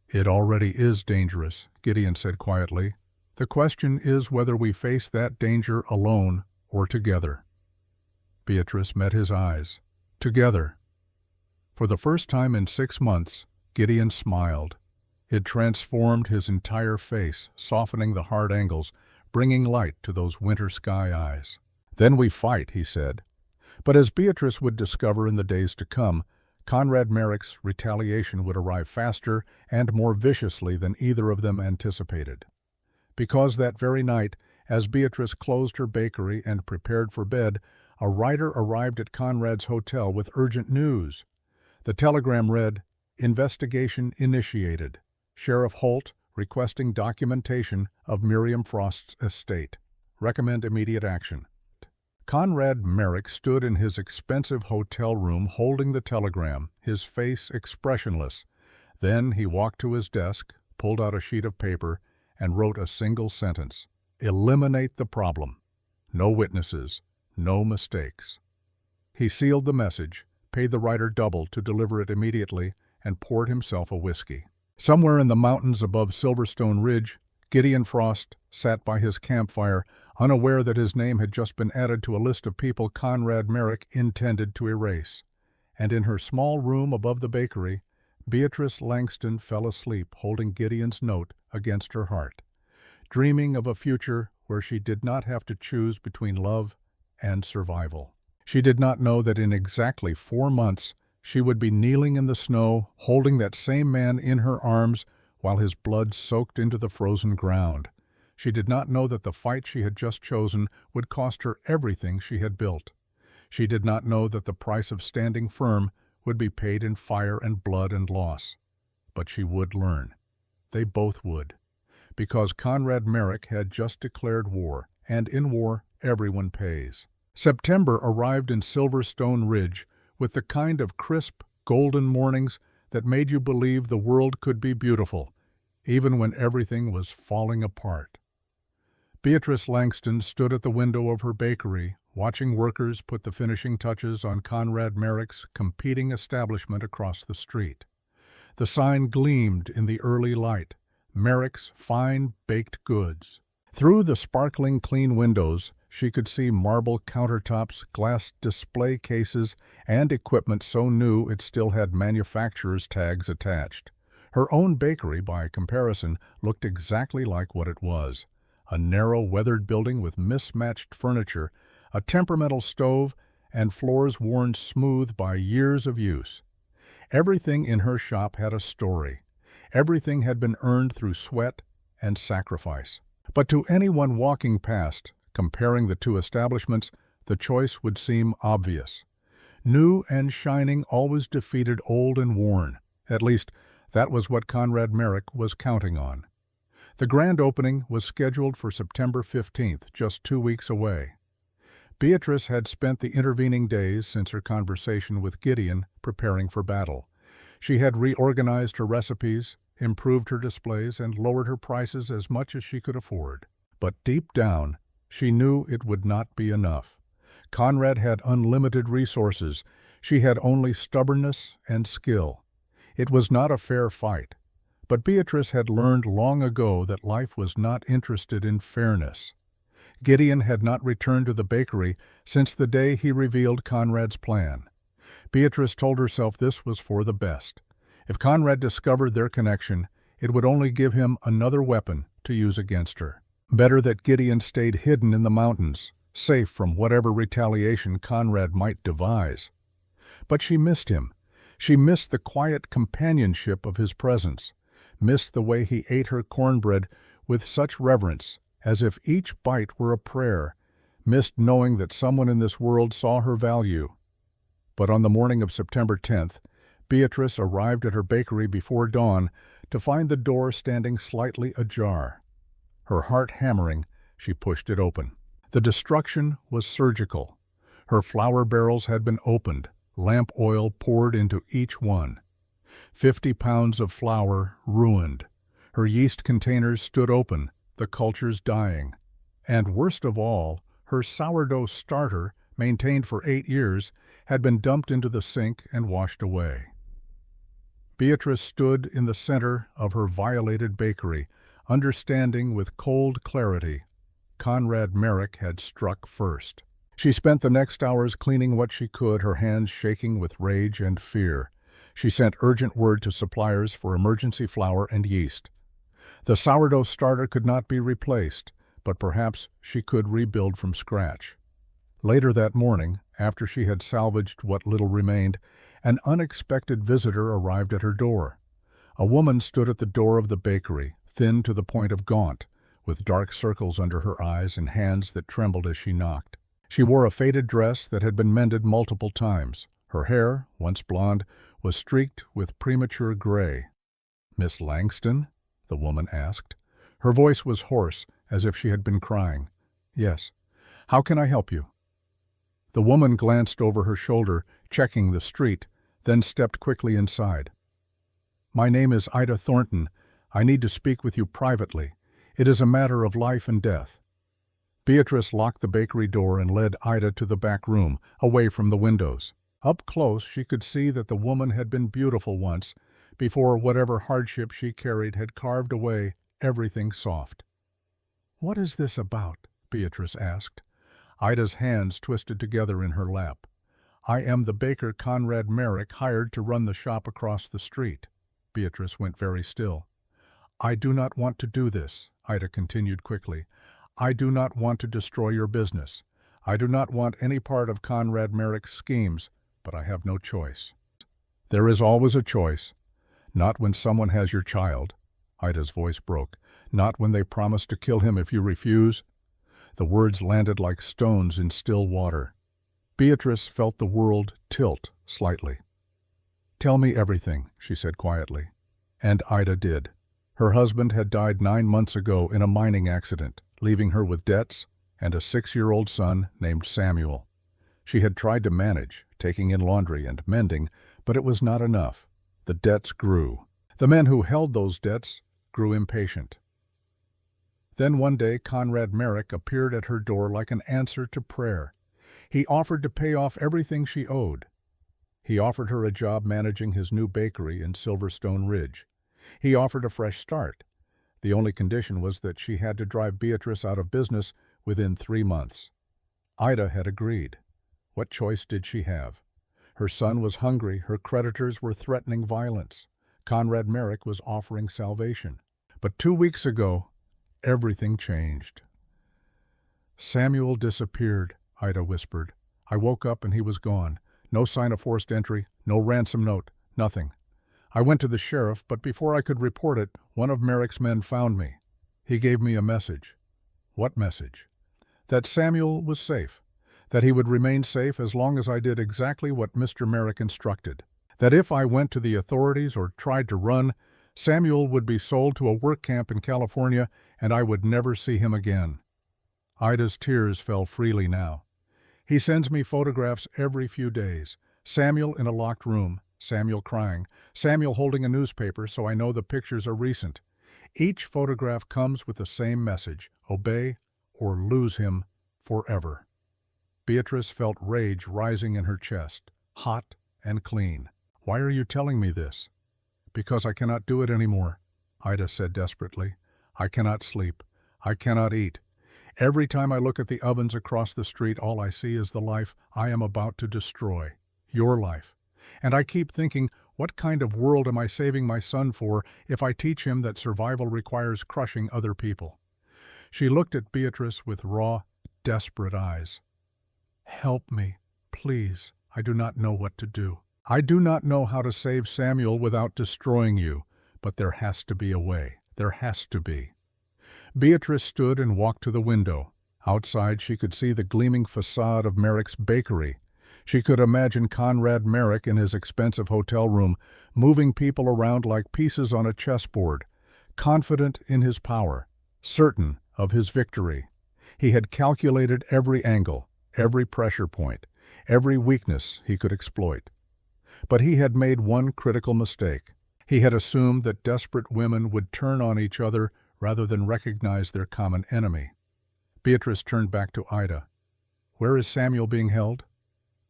"It already is dangerous," Gideon said quietly. "The question is whether we face that danger alone or together." Beatrice met his eyes. "Together." For the first time in 6 months, Gideon smiled. It transformed his entire face, softening the hard angles, bringing light to those winter sky eyes. "Then we fight," he said. But as Beatrice would discover in the days to come, Conrad Merrick's retaliation would arrive faster and more viciously than either of them anticipated. Because that very night, as Beatrice closed her bakery and prepared for bed, a rider arrived at Conrad's hotel with urgent news. The telegram read, "Investigation initiated. Sheriff Holt requesting documentation of Miriam Frost's estate. Recommend immediate action." Conrad Merrick stood in his expensive hotel room holding the telegram, his face expressionless. Then he walked to his desk, pulled out a sheet of paper, and wrote a single sentence. "Eliminate the problem. No witnesses, no mistakes." He sealed the message, paid the writer double to deliver it immediately, and poured himself a whiskey. Somewhere in the mountains above Silverstone Ridge, Gideon Frost sat by his campfire, unaware that his name had just been added to a list of people Conrad Merrick intended to erase. And in her small room above the bakery, Beatrice Langston fell asleep holding Gideon's note against her heart, dreaming of a future where she did not have to choose between love and survival. She did not know that in exactly 4 months she would be kneeling in the snow, holding that same man in her arms while his blood soaked into the frozen ground. She did not know that the fight she had just chosen would cost her everything she had built. She did not know that the price of standing firm would be paid in fire and blood and loss. But she would learn. They both would. Because Conrad Merrick had just declared war, and in war everyone pays. September arrived in Silverstone Ridge with the kind of crisp, golden mornings that made you believe the world could be beautiful, even when everything was falling apart. Beatrice Langston stood at the window of her bakery, watching workers put the finishing touches on Conrad Merrick's competing establishment across the street. The sign gleamed in the early light, Merrick's Fine Baked Goods. Through the sparkling clean windows, she could see marble countertops, glass display cases, and equipment so new it still had manufacturer's tags attached. Her own bakery, by comparison, looked exactly like what it was. A narrow, weathered building with mismatched furniture, a temperamental stove, and floors worn smooth by years of use. Everything in her shop had a story. Everything had been earned through sweat and sacrifice. But to anyone walking past, comparing the two establishments, the choice would seem obvious. New and shining always defeated old and worn. At least, that was what Conrad Merrick was counting on. The grand opening was scheduled for September 15th, just 2 weeks away. Beatrice had spent the intervening days since her conversation with Gideon preparing for battle. She had reorganized her recipes, improved her displays, and lowered her prices as much as she could afford. But deep down, she knew it would not be enough. Conrad had unlimited resources. She had only stubbornness and skill. It was not a fair fight. But Beatrice had learned long ago that life was not interested in fairness. Gideon had not returned to the bakery since the day he revealed Conrad's plan. Beatrice told herself this was for the best. If Conrad discovered their connection, it would only give him another weapon to use against her. Better that Gideon stayed hidden in the mountains, safe from whatever retaliation Conrad might devise. But she missed him. She missed the quiet companionship of his presence, missed the way he ate her cornbread with such reverence, as if each bite were a prayer, missed knowing that someone in this world saw her value. But on the morning of September 10th, Beatrice arrived at her bakery before dawn to find the door standing slightly ajar. Her heart hammering, she pushed it open. The destruction was surgical. Her flour barrels had been opened, lamp oil poured into each one. 50 pounds of flour ruined. Her yeast containers stood open, the cultures dying. And worst of all, her sourdough starter, maintained for 8 years, had been dumped into the sink and washed away. Beatrice stood in the center of her violated bakery, understanding with cold clarity Conrad Merrick had struck first. She spent the next hours cleaning what she could, her hands shaking with rage and fear. She sent urgent word to suppliers for emergency flour and yeast. The sourdough starter could not be replaced, but perhaps she could rebuild from scratch. Later that morning, after she had salvaged what little remained, an unexpected visitor arrived at her door. A woman stood at the door of the bakery, thin to the point of gaunt, with dark circles under her eyes and hands that trembled as she knocked. She wore a faded dress that had been mended multiple times. Her hair, once blonde, was streaked with premature gray. "Miss Langston?" the woman asked. Her voice was hoarse, as if she had been crying. "Yes. How can I help you?" The woman glanced over her shoulder, checking the street, then stepped quickly inside. "My name is Ida Thornton. I need to speak with you privately. It is a matter of life and death." Beatrice locked the bakery door and led Ida to the back room, away from the windows. Up close, she could see that the woman had been beautiful once, before whatever hardship she carried had carved away everything soft. "What is this about?" Beatrice asked. Ida's hands twisted together in her lap. "I am the baker Conrad Merrick hired to run the shop across the street." Beatrice went very still. "I do not want to do this," Ida continued quickly. "I do not want to destroy your business. I do not want any part of Conrad Merrick's schemes, but I have no choice." "There is always a choice. Not when someone has your child." Ida's voice broke. "Not when they promise to kill him if you refuse." The words landed like stones in still water. Beatrice felt the world tilt slightly. "Tell me everything," she said quietly. And Ida did. Her husband had died 9 months ago in a mining accident, leaving her with debts and a 6-year-old son named Samuel. She had tried to manage, taking in laundry and mending, but it was not enough. The debts grew. The men who held those debts grew impatient. Then one day Conrad Merrick appeared at her door like an answer to prayer. He offered to pay off everything she owed. He offered her a job managing his new bakery in Silverstone Ridge. He offered a fresh start. The only condition was that she had to drive Beatrice out of business within 3 months. Ida had agreed. What choice did she have? Her son was hungry, her creditors were threatening violence. Conrad Merrick was offering salvation. But 2 weeks ago, everything changed. "Samuel disappeared," Ida whispered. "I woke up and he was gone. No sign of forced entry, no ransom note, nothing. I went to the sheriff, but before I could report it, one of Merrick's men found me. He gave me a message." "What message?" "That Samuel was safe. That he would remain safe as long as I did exactly what Mr. Merrick instructed. That if I went to the authorities or tried to run, Samuel would be sold to a work camp in California and I would never see him again." Ida's tears fell freely now. "He sends me photographs every few days. Samuel in a locked room, Samuel crying, Samuel holding a newspaper, so I know the pictures are recent. Each photograph comes with the same message: obey or lose him forever." Beatrice felt rage rising in her chest, hot and clean. "Why are you telling me this?" "Because I cannot do it anymore," Ida said desperately. "I cannot sleep. I cannot eat. Every time I look at the ovens across the street, all I see is the life I am about to destroy. Your life. And I keep thinking, what kind of world am I saving my son for if I teach him that survival requires crushing other people?" She looked at Beatrice with raw, desperate eyes. "Help me, please. I do not know what to do. I do not know how to save Samuel without destroying you, but there has to be a way. There has to be." Beatrice stood and walked to the window. Outside she could see the gleaming facade of Merrick's bakery. She could imagine Conrad Merrick in his expensive hotel room, moving people around like pieces on a chessboard, confident in his power, certain of his victory. He had calculated every angle, every pressure point, every weakness he could exploit. But he had made one critical mistake. He had assumed that desperate women would turn on each other rather than recognize their common enemy. Beatrice turned back to Ida. "Where is Samuel being held?"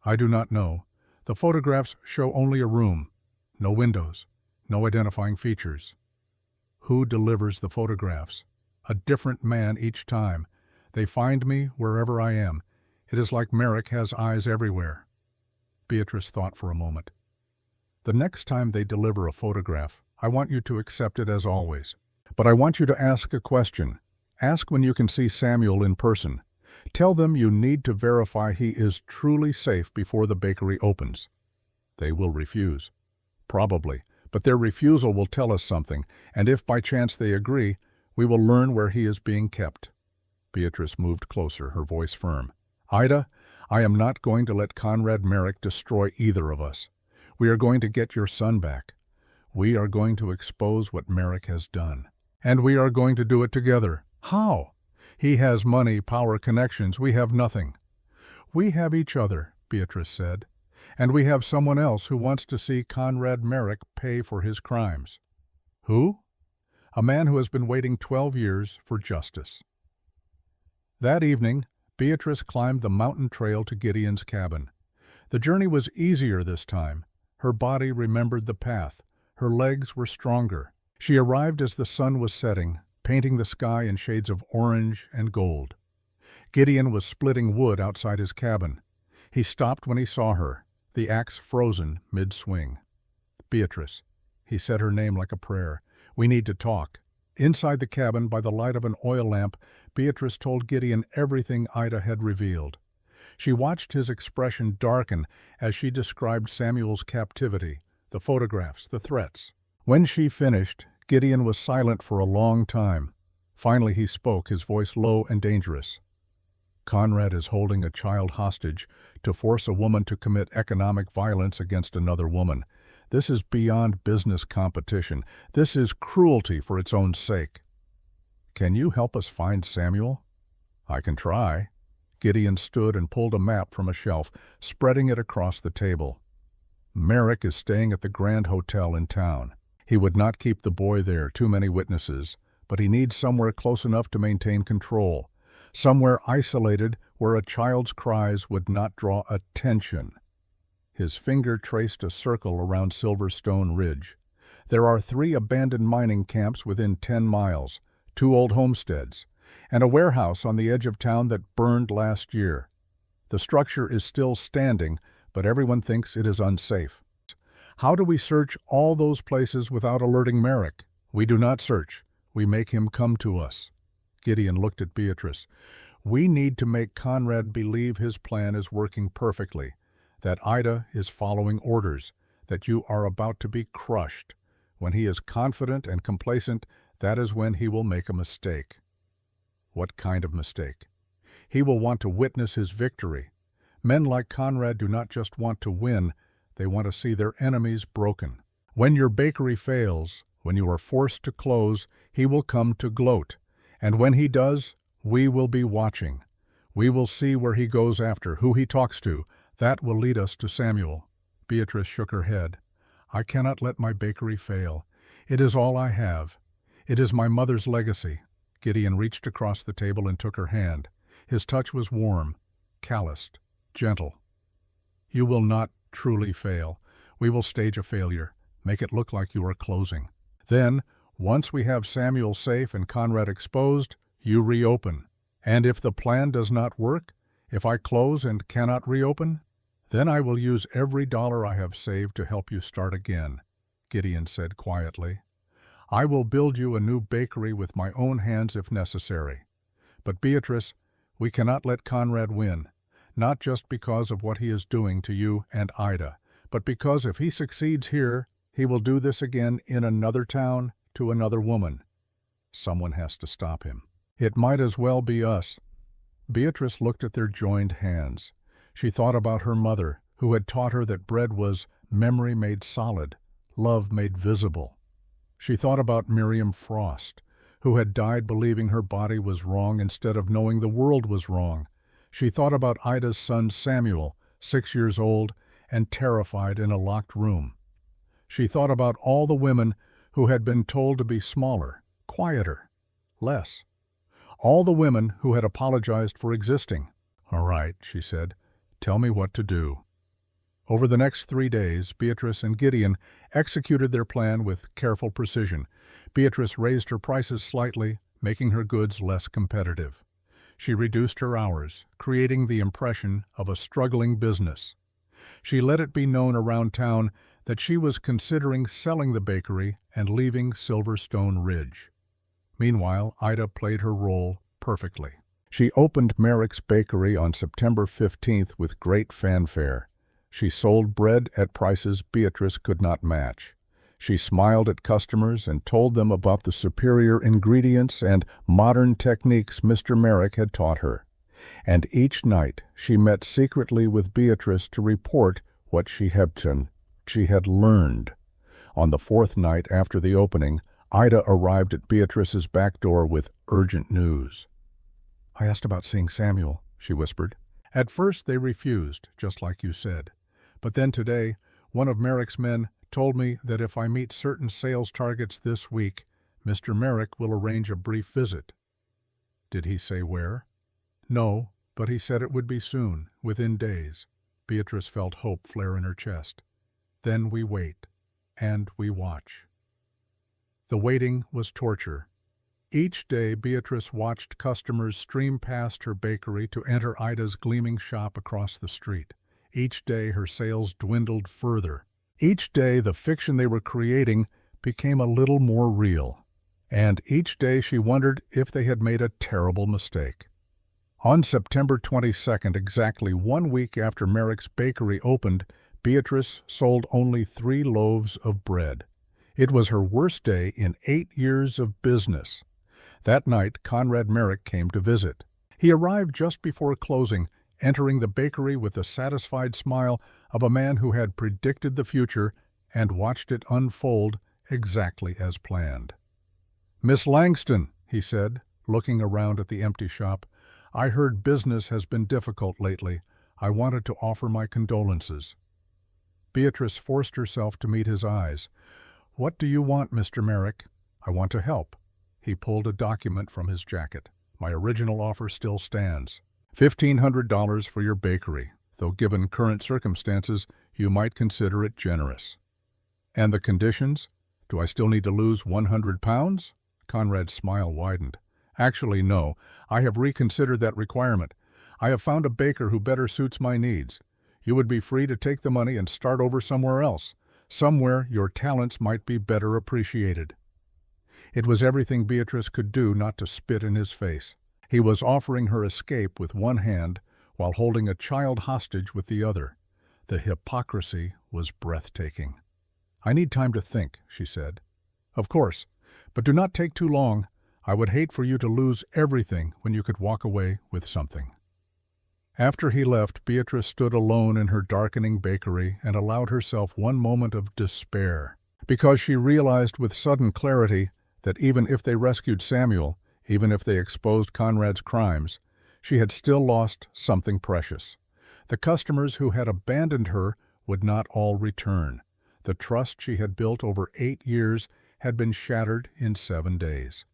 "I do not know. The photographs show only a room. No windows. No identifying features." "Who delivers the photographs?" "A different man each time. They find me wherever I am. It is like Merrick has eyes everywhere." Beatrice thought for a moment. "The next time they deliver a photograph, I want you to accept it as always. But I want you to ask a question. Ask when you can see Samuel in person. Tell them you need to verify he is truly safe before the bakery opens." "They will refuse." "Probably, but their refusal will tell us something, and if by chance they agree, we will learn where he is being kept." Beatrice moved closer, her voice firm. "Ida, I am not going to let Conrad Merrick destroy either of us. We are going to get your son back. We are going to expose what Merrick has done. And we are going to do it together. How? He has money, power, connections. We have nothing." "We have each other," Beatrice said. "And we have someone else who wants to see Conrad Merrick pay for his crimes." "Who?" "A man who has been waiting 12 years for justice." That evening, Beatrice climbed the mountain trail to Gideon's cabin. The journey was easier this time. Her body remembered the path. Her legs were stronger. She arrived as the sun was setting, painting the sky in shades of orange and gold. Gideon was splitting wood outside his cabin. He stopped when he saw her, the axe frozen mid-swing. "Beatrice," he said her name like a prayer. "We need to talk." Inside the cabin, by the light of an oil lamp, Beatrice told Gideon everything Ida had revealed. She watched his expression darken as she described Samuel's captivity, the photographs, the threats. When she finished, Gideon was silent for a long time. Finally he spoke, his voice low and dangerous. "Conrad is holding a child hostage to force a woman to commit economic violence against another woman. This is beyond business competition. This is cruelty for its own sake. Can you help us find Samuel?" "I can try." Gideon stood and pulled a map from a shelf, spreading it across the table. "Merrick is staying at the Grand Hotel in town. He would not keep the boy there, too many witnesses, but he needs somewhere close enough to maintain control, somewhere isolated where a child's cries would not draw attention." His finger traced a circle around Silverstone Ridge. "There are 3 abandoned mining camps within 10 miles, 2 old homesteads, and a warehouse on the edge of town that burned last year. The structure is still standing, but everyone thinks it is unsafe. How do we search all those places without alerting Merrick? We do not search. We make him come to us." Gideon looked at Beatrice. "We need to make Conrad believe his plan is working perfectly, that Ida is following orders, that you are about to be crushed. When he is confident and complacent, that is when he will make a mistake." "What kind of mistake?" "He will want to witness his victory. Men like Conrad do not just want to win, they want to see their enemies broken. When your bakery fails, when you are forced to close, he will come to gloat. And when he does, we will be watching. We will see where he goes after, who he talks to. That will lead us to Samuel." Beatrice shook her head. "I cannot let my bakery fail. It is all I have. It is my mother's legacy." Gideon reached across the table and took her hand. His touch was warm, calloused. gentle. You will not truly fail. We will stage a failure, make it look like you are closing. Then, once we have Samuel safe and Conrad exposed, you reopen. And if the plan does not work, if I close and cannot reopen, then I will use every dollar I have saved to help you start again, Gideon said quietly. I will build you a new bakery with my own hands if necessary. But Beatrice, we cannot let Conrad win, not just because of what he is doing to you and Ida, but because if he succeeds here, he will do this again in another town to another woman. Someone has to stop him. It might as well be us. Beatrice looked at their joined hands. She thought about her mother, who had taught her that bread was memory made solid, love made visible. She thought about Miriam Frost, who had died believing her body was wrong instead of knowing the world was wrong. She thought about Ida's son Samuel, 6 years old, and terrified in a locked room. She thought about all the women who had been told to be smaller, quieter, less. All the women who had apologized for existing. All right, she said, tell me what to do. Over the next 3 days, Beatrice and Gideon executed their plan with careful precision. Beatrice raised her prices slightly, making her goods less competitive. She reduced her hours, creating the impression of a struggling business. She let it be known around town that she was considering selling the bakery and leaving Silverstone Ridge. Meanwhile, Ida played her role perfectly. She opened Merrick's Bakery on September 15th with great fanfare. She sold bread at prices Beatrice could not match. She smiled at customers and told them about the superior ingredients and modern techniques Mr. Merrick had taught her. And each night she met secretly with Beatrice to report what she had learned. On the 4th night after the opening, Ida arrived at Beatrice's back door with urgent news. I asked about seeing Samuel, she whispered. At first they refused, just like you said. But then today, one of Merrick's men told me that if I meet certain sales targets this week, Mr. Merrick will arrange a brief visit. Did he say where? No, but he said it would be soon, within days. Beatrice felt hope flare in her chest. Then we wait, and we watch. The waiting was torture. Each day Beatrice watched customers stream past her bakery to enter Ida's gleaming shop across the street. Each day her sales dwindled further. Each day the fiction they were creating became a little more real. And each day she wondered if they had made a terrible mistake. On September 22nd, exactly 1 week after Merrick's Bakery opened, Beatrice sold only 3 loaves of bread. It was her worst day in 8 years of business. That night, Conrad Merrick came to visit. He arrived just before closing, entering the bakery with the satisfied smile of a man who had predicted the future and watched it unfold exactly as planned. Miss Langston, he said, looking around at the empty shop, I heard business has been difficult lately. I wanted to offer my condolences. Beatrice forced herself to meet his eyes. What do you want, Mr. Merrick? I want to help. He pulled a document from his jacket. My original offer still stands. $1,500 for your bakery, though given current circumstances, you might consider it generous. And the conditions? Do I still need to lose 100 pounds? Conrad's smile widened. Actually, no. I have reconsidered that requirement. I have found a baker who better suits my needs. You would be free to take the money and start over somewhere else. Somewhere your talents might be better appreciated. It was everything Beatrice could do not to spit in his face. He was offering her escape with one hand while holding a child hostage with the other. The hypocrisy was breathtaking. I need time to think, she said. Of course, but do not take too long. I would hate for you to lose everything when you could walk away with something. After he left, Beatrice stood alone in her darkening bakery and allowed herself one moment of despair, because she realized with sudden clarity that even if they rescued Samuel, even if they exposed Conrad's crimes, she had still lost something precious. The customers who had abandoned her would not all return. The trust she had built over 8 years had been shattered in 7 days.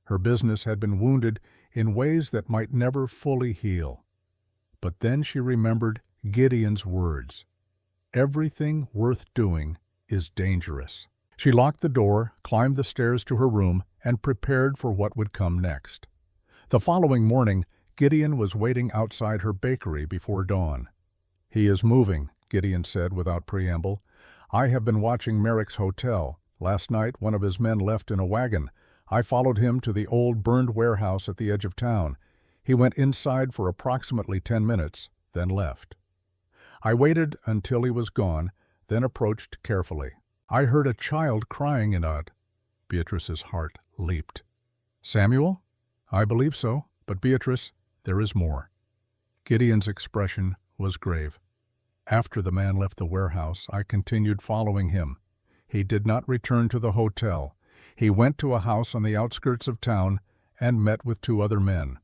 Her business had been wounded in ways that might never fully heal. But then she remembered Gideon's words. Everything worth doing is dangerous. She locked the door, climbed the stairs to her room, and prepared for what would come next. The following morning, Gideon was waiting outside her bakery before dawn. "He is moving," Gideon said without preamble. "I have been watching Merrick's hotel. Last night one of his men left in a wagon. I followed him to the old burned warehouse at the edge of town. He went inside for approximately 10 minutes, then left. I waited until he was gone, then approached carefully. I heard a child crying in it." Beatrice's heart leaped. "Samuel?" "I believe so, but Beatrice, there is more." Gideon's expression was grave. "After the man left the warehouse, I continued following him. He did not return to the hotel. He went to a house on the outskirts of town and met with 2 other men.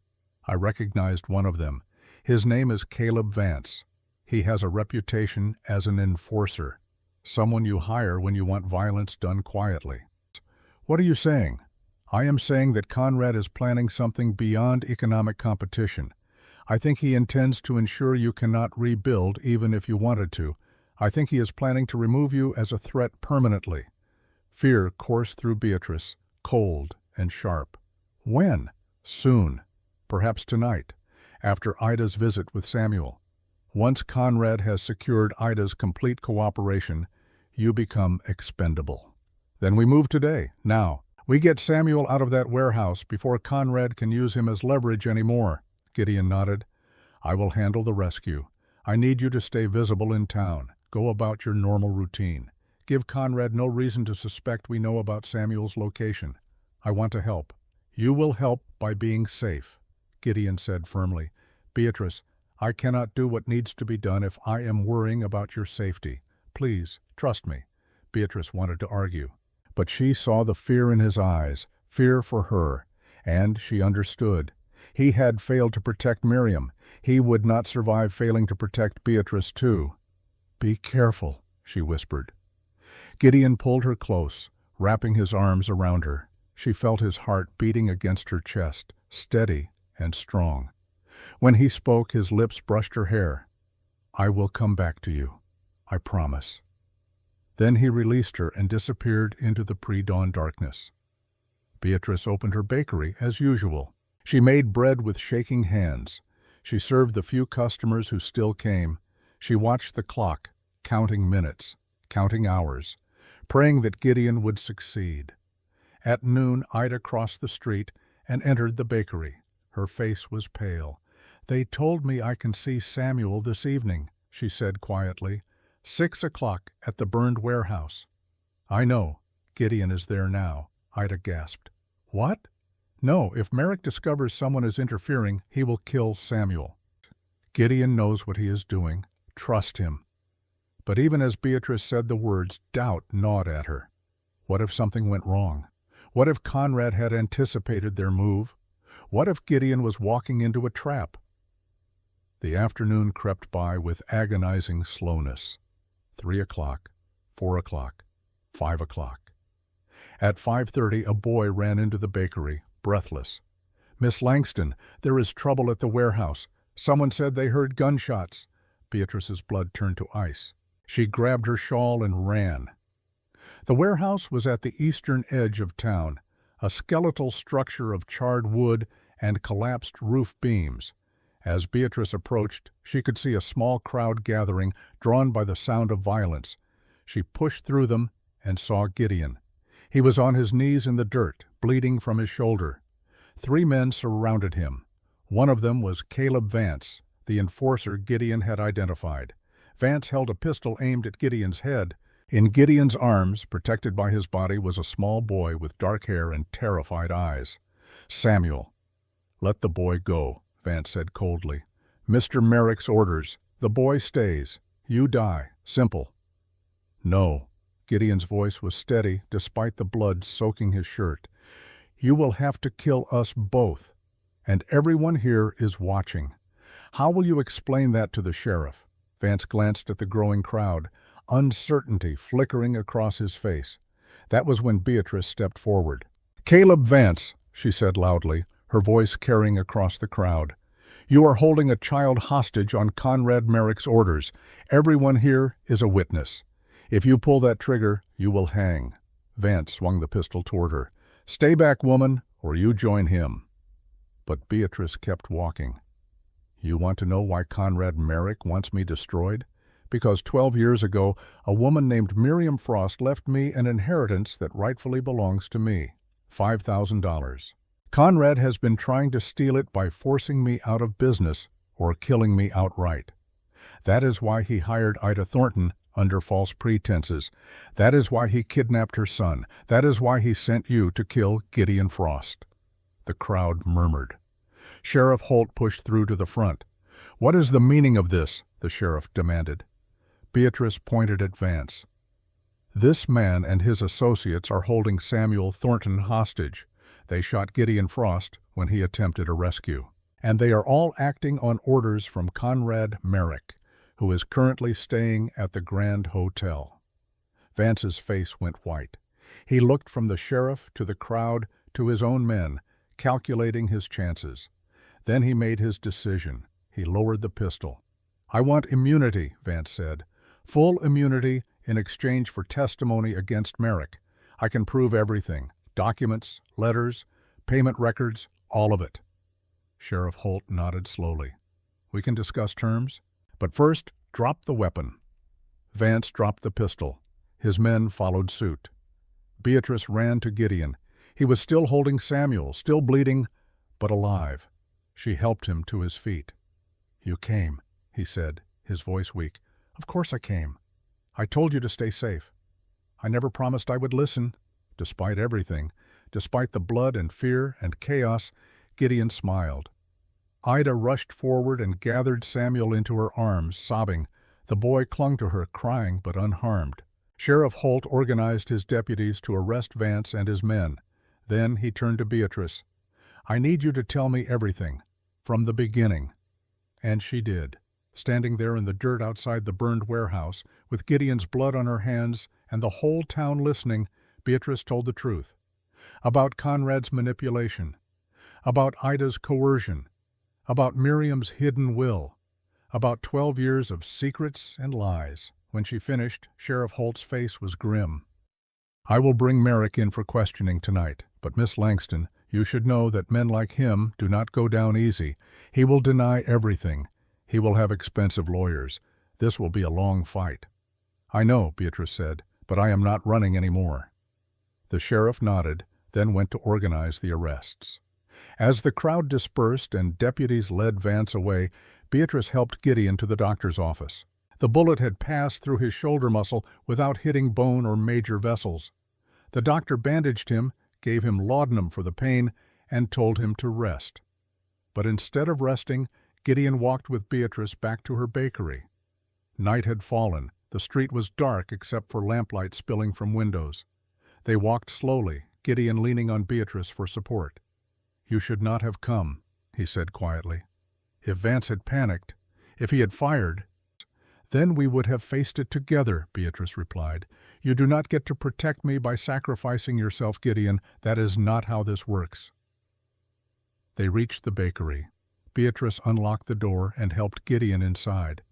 I recognized one of them. His name is Caleb Vance. He has a reputation as an enforcer, someone you hire when you want violence done quietly." "What are you saying?" "I am saying that Conrad is planning something beyond economic competition. I think he intends to ensure you cannot rebuild even if you wanted to. I think he is planning to remove you as a threat permanently." Fear coursed through Beatrice, cold and sharp. "When?" "Soon. Perhaps tonight, after Ida's visit with Samuel. Once Conrad has secured Ida's complete cooperation, you become expendable." "Then we move today, now. We get Samuel out of that warehouse before Conrad can use him as leverage anymore." Gideon nodded. "I will handle the rescue. I need you to stay visible in town. Go about your normal routine. Give Conrad no reason to suspect we know about Samuel's location. I want to help." "You will help by being safe," Gideon said firmly. "Beatrice, I cannot do what needs to be done if I am worrying about your safety. Please, trust me." Beatrice wanted to argue, but she saw the fear in his eyes, fear for her, and she understood. He had failed to protect Miriam. He would not survive failing to protect Beatrice too. "Be careful," she whispered. Gideon pulled her close, wrapping his arms around her. She felt his heart beating against her chest, steady and strong. When he spoke, his lips brushed her hair. "I will come back to you. I promise." Then he released her and disappeared into the pre-dawn darkness. Beatrice opened her bakery as usual. She made bread with shaking hands. She served the few customers who still came. She watched the clock, counting minutes, counting hours, praying that Gideon would succeed. At noon, Ida crossed the street and entered the bakery. Her face was pale. "They told me I can see Samuel this evening," she said quietly. 6 o'clock at the burned warehouse." "I know. Gideon is there now," Ida gasped. "What?" "No, if Merrick discovers someone is interfering, he will kill Samuel. Gideon knows what he is doing. Trust him." But even as Beatrice said the words, doubt gnawed at her. What if something went wrong? What if Conrad had anticipated their move? What if Gideon was walking into a trap? The afternoon crept by with agonizing slowness. 3 o'clock, 4 o'clock, 5 o'clock. At 5:30, a boy ran into the bakery, breathless. "Miss Langston, there is trouble at the warehouse. Someone said they heard gunshots." Beatrice's blood turned to ice. She grabbed her shawl and ran. The warehouse was at the eastern edge of town, a skeletal structure of charred wood and collapsed roof beams. As Beatrice approached, she could see a small crowd gathering, drawn by the sound of violence. She pushed through them and saw Gideon. He was on his knees in the dirt, bleeding from his shoulder. 3 men surrounded him. One of them was Caleb Vance, the enforcer Gideon had identified. Vance held a pistol aimed at Gideon's head. In Gideon's arms, protected by his body, was a small boy with dark hair and terrified eyes. "Samuel." "Let the boy go," Vance said coldly. "Mr. Merrick's orders. The boy stays. You die. Simple." "No." Gideon's voice was steady, despite the blood soaking his shirt. "You will have to kill us both. And everyone here is watching. How will you explain that to the sheriff?" Vance glanced at the growing crowd, uncertainty flickering across his face. That was when Beatrice stepped forward. "Caleb Vance," she said loudly, her voice carrying across the crowd. You are holding a child hostage on Conrad Merrick's orders. Everyone here is a witness. If you pull that trigger, you will hang." Vance swung the pistol toward her. "Stay back, woman, or you join him." But Beatrice kept walking. "You want to know why Conrad Merrick wants me destroyed? Because 12 years ago, a woman named Miriam Frost left me an inheritance that rightfully belongs to me. $5,000. Conrad has been trying to steal it by forcing me out of business or killing me outright. That is why he hired Ida Thornton under false pretenses. That is why he kidnapped her son. That is why he sent you to kill Gideon Frost." The crowd murmured. Sheriff Holt pushed through to the front. "What is the meaning of this?" the sheriff demanded. Beatrice pointed at Vance. "This man and his associates are holding Samuel Thornton hostage. They shot Gideon Frost when he attempted a rescue. And they are all acting on orders from Conrad Merrick, who is currently staying at the Grand Hotel." Vance's face went white. He looked from the sheriff to the crowd to his own men, calculating his chances. Then he made his decision. He lowered the pistol. "I want immunity," Vance said. "Full immunity in exchange for testimony against Merrick. I can prove everything. Documents, letters, payment records, all of it." Sheriff Holt nodded slowly. "We can discuss terms. But first, drop the weapon." Vance dropped the pistol. His men followed suit. Beatrice ran to Gideon. He was still holding Samuel, still bleeding, but alive. She helped him to his feet. "You came," he said, his voice weak. "Of course I came. I told you to stay safe. I never promised I would listen." Despite everything, despite the blood and fear and chaos, Gideon smiled. Ida rushed forward and gathered Samuel into her arms, sobbing. The boy clung to her, crying but unharmed. Sheriff Holt organized his deputies to arrest Vance and his men. Then he turned to Beatrice. "I need you to tell me everything, from the beginning." And she did. Standing there in the dirt outside the burned warehouse, with Gideon's blood on her hands and the whole town listening, Beatrice told the truth. About Conrad's manipulation, about Ida's coercion, about Miriam's hidden will, about 12 years of secrets and lies. When she finished, Sheriff Holt's face was grim. "I will bring Merrick in for questioning tonight, but Miss Langston, you should know that men like him do not go down easy. He will deny everything. He will have expensive lawyers. This will be a long fight." "I know," Beatrice said, "but I am not running anymore." The sheriff nodded, then went to organize the arrests. As the crowd dispersed and deputies led Vance away, Beatrice helped Gideon to the doctor's office. The bullet had passed through his shoulder muscle without hitting bone or major vessels. The doctor bandaged him, gave him laudanum for the pain, and told him to rest. But instead of resting, Gideon walked with Beatrice back to her bakery. Night had fallen. The street was dark except for lamplight spilling from windows. They walked slowly, Gideon leaning on Beatrice for support. "You should not have come," he said quietly. "If Vance had panicked, if he had fired, then we would have faced it together," Beatrice replied. "You do not get to protect me by sacrificing yourself, Gideon. That is not how this works." They reached the bakery. Beatrice unlocked the door and helped Gideon inside.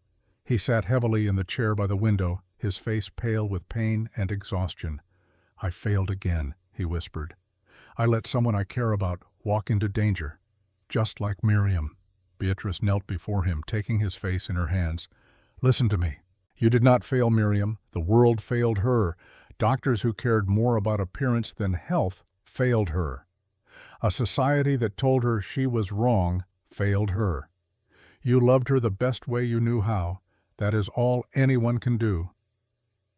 He sat heavily in the chair by the window, his face pale with pain and exhaustion. "I failed again," he whispered. "I let someone I care about walk into danger, just like Miriam." Beatrice knelt before him, taking his face in her hands. "Listen to me. You did not fail Miriam. The world failed her. Doctors who cared more about appearance than health failed her. A society that told her she was wrong failed her. You loved her the best way you knew how. That is all anyone can do."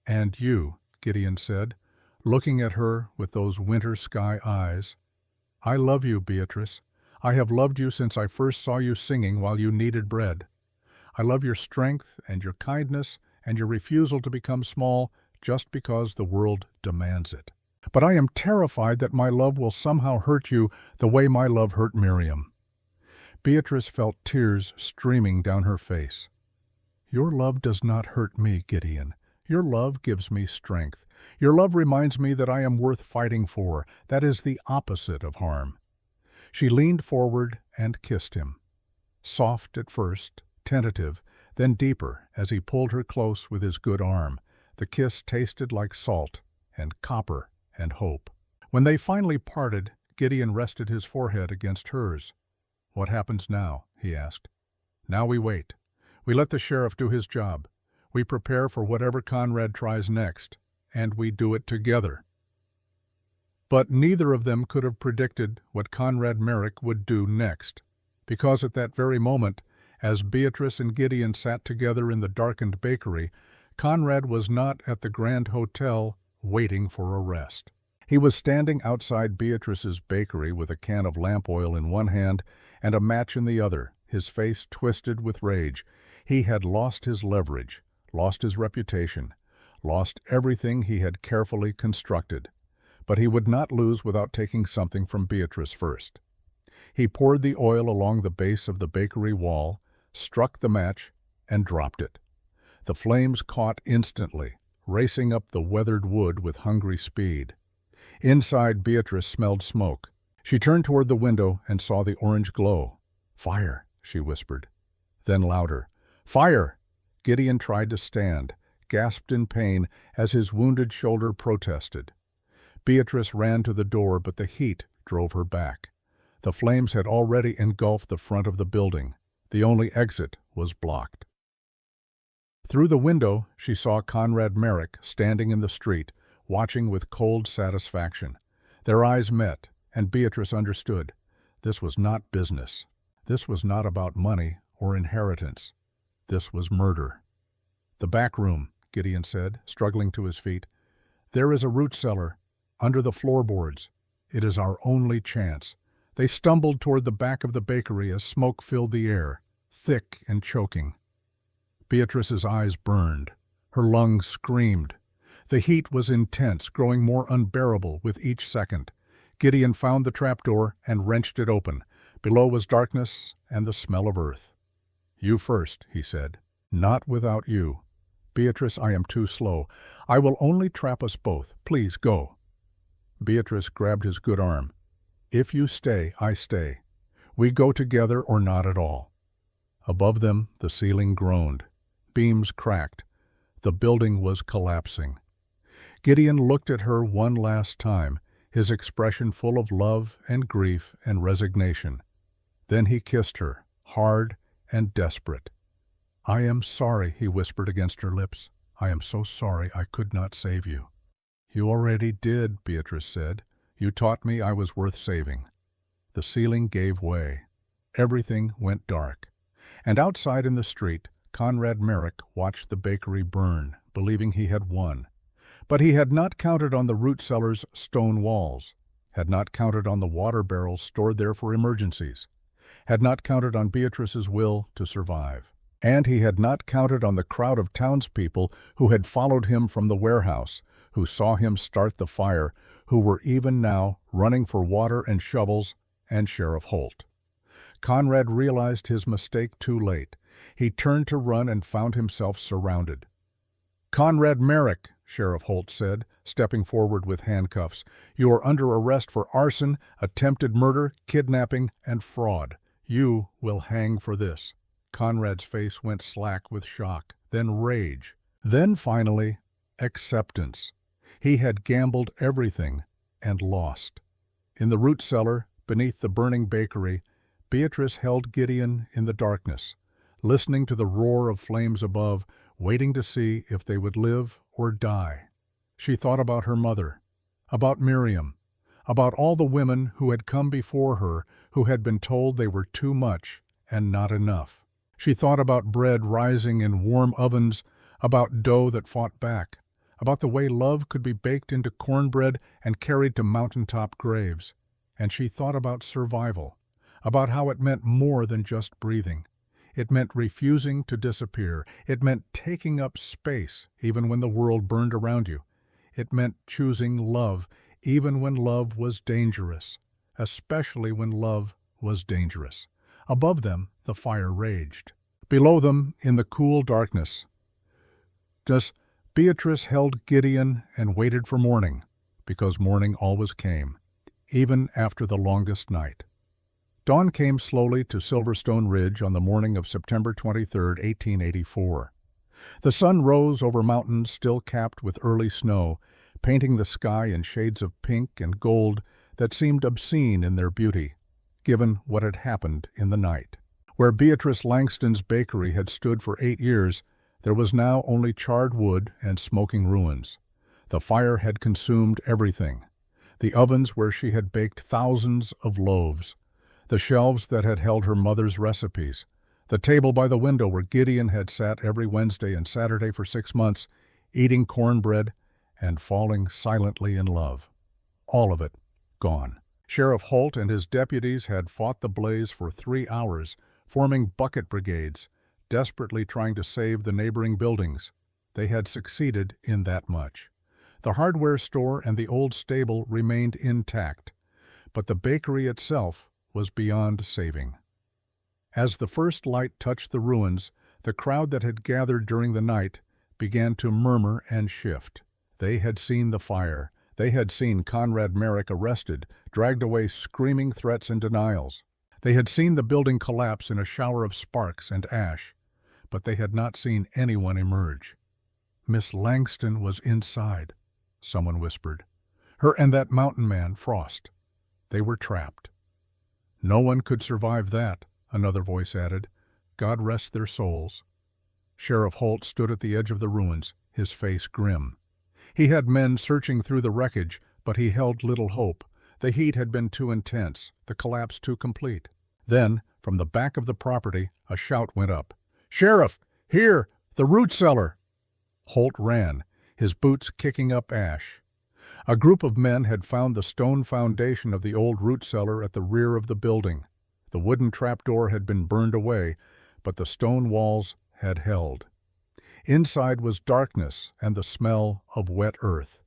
"And you," Gideon said, looking at her with those winter sky eyes. "I love you, Beatrice. I have loved you since I first saw you singing while you kneaded bread. I love your strength and your kindness and your refusal to become small just because the world demands it. But I am terrified that my love will somehow hurt you the way my love hurt Miriam." Beatrice felt tears streaming down her face. "Your love does not hurt me, Gideon. Your love gives me strength. Your love reminds me that I am worth fighting for. That is the opposite of harm." She leaned forward and kissed him. soft at first, tentative, then deeper as he pulled her close with his good arm. The kiss tasted like salt and copper and hope. When they finally parted, Gideon rested his forehead against hers. "What happens now?" he asked. "Now we wait. We let the sheriff do his job. We prepare for whatever Conrad tries next, and we do it together." But neither of them could have predicted what Conrad Merrick would do next, because at that very moment, as Beatrice and Gideon sat together in the darkened bakery, Conrad was not at the Grand Hotel waiting for a rest. He was standing outside Beatrice's bakery with a can of lamp oil in one hand and a match in the other, his face twisted with rage. He had lost his leverage, lost his reputation, lost everything he had carefully constructed. But he would not lose without taking something from Beatrice first. He poured the oil along the base of the bakery wall, struck the match, and dropped it. The flames caught instantly, racing up the weathered wood with hungry speed. Inside, Beatrice smelled smoke. She turned toward the window and saw the orange glow. "Fire," she whispered. Then louder, "Fire!" Gideon tried to stand, gasped in pain as his wounded shoulder protested. Beatrice ran to the door, but the heat drove her back. The flames had already engulfed the front of the building. The only exit was blocked. Through the window, she saw Conrad Merrick standing in the street, watching with cold satisfaction. Their eyes met, and Beatrice understood. This was not business. This was not about money or inheritance. This was murder. "The back room," Gideon said, struggling to his feet. "There is a root cellar, under the floorboards. It is our only chance." They stumbled toward the back of the bakery as smoke filled the air, thick and choking. Beatrice's eyes burned. Her lungs screamed. The heat was intense, growing more unbearable with each second. Gideon found the trapdoor and wrenched it open. Below was darkness and the smell of earth. "You first," he said. "Not without you. Beatrice, I am too slow. I will only trap us both. Please go." Beatrice grabbed his good arm. "If you stay, I stay. We go together or not at all." Above them, the ceiling groaned. Beams cracked. The building was collapsing. Gideon looked at her one last time, his expression full of love and grief and resignation. Then he kissed her, hard and desperate. "I am sorry," he whispered against her lips. "I am so sorry I could not save you." "You already did," Beatrice said. "You taught me I was worth saving." The ceiling gave way. Everything went dark. And outside in the street, Conrad Merrick watched the bakery burn, believing he had won. But he had not counted on the root cellar's stone walls, had not counted on the water barrels stored there for emergencies, had not counted on Beatrice's will to survive. And he had not counted on the crowd of townspeople who had followed him from the warehouse, who saw him start the fire, who were even now running for water and shovels and Sheriff Holt. Conrad realized his mistake too late. He turned to run and found himself surrounded. "Conrad Merrick," Sheriff Holt said, stepping forward with handcuffs, "you are under arrest for arson, attempted murder, kidnapping, and fraud. You will hang for this." Conrad's face went slack with shock, then rage, then finally, acceptance. He had gambled everything and lost. In the root cellar, beneath the burning bakery, Beatrice held Gideon in the darkness, listening to the roar of flames above, waiting to see if they would live or die. She thought about her mother, about Miriam, about all the women who had come before her who had been told they were too much and not enough. She thought about bread rising in warm ovens, about dough that fought back, about the way love could be baked into cornbread and carried to mountaintop graves. And she thought about survival, about how it meant more than just breathing. It meant refusing to disappear. It meant taking up space even when the world burned around you. It meant choosing love even when love was dangerous, especially when love was dangerous. Above them, the fire raged. Below them, in the cool darkness, Beatrice held Gideon and waited for morning, because morning always came, even after the longest night. Dawn came slowly to Silverstone Ridge on the morning of September 23, 1884. The sun rose over mountains still capped with early snow, painting the sky in shades of pink and gold that seemed obscene in their beauty, given what had happened in the night. Where Beatrice Langston's bakery had stood for 8 years, there was now only charred wood and smoking ruins. The fire had consumed everything. The ovens where she had baked thousands of loaves, the shelves that had held her mother's recipes, the table by the window where Gideon had sat every Wednesday and Saturday for 6 months, eating cornbread and falling silently in love. All of it gone. Sheriff Holt and his deputies had fought the blaze for 3 hours, forming bucket brigades, desperately trying to save the neighboring buildings. They had succeeded in that much. The hardware store and the old stable remained intact, but the bakery itself was beyond saving. As the first light touched the ruins, the crowd that had gathered during the night began to murmur and shift. They had seen the fire. They had seen Conrad Merrick arrested, dragged away screaming threats and denials. They had seen the building collapse in a shower of sparks and ash, but they had not seen anyone emerge. Miss Langston was inside, someone whispered. Her and that mountain man, Frost. They were trapped. No one could survive that, another voice added. God rest their souls. Sheriff Holt stood at the edge of the ruins, his face grim. He had men searching through the wreckage, but he held little hope. The heat had been too intense, the collapse too complete. Then, from the back of the property, a shout went up. "Sheriff! Here! The root cellar!" Holt ran, his boots kicking up ash. A group of men had found the stone foundation of the old root cellar at the rear of the building. The wooden trapdoor had been burned away, but the stone walls had held. Inside was darkness and the smell of wet earth.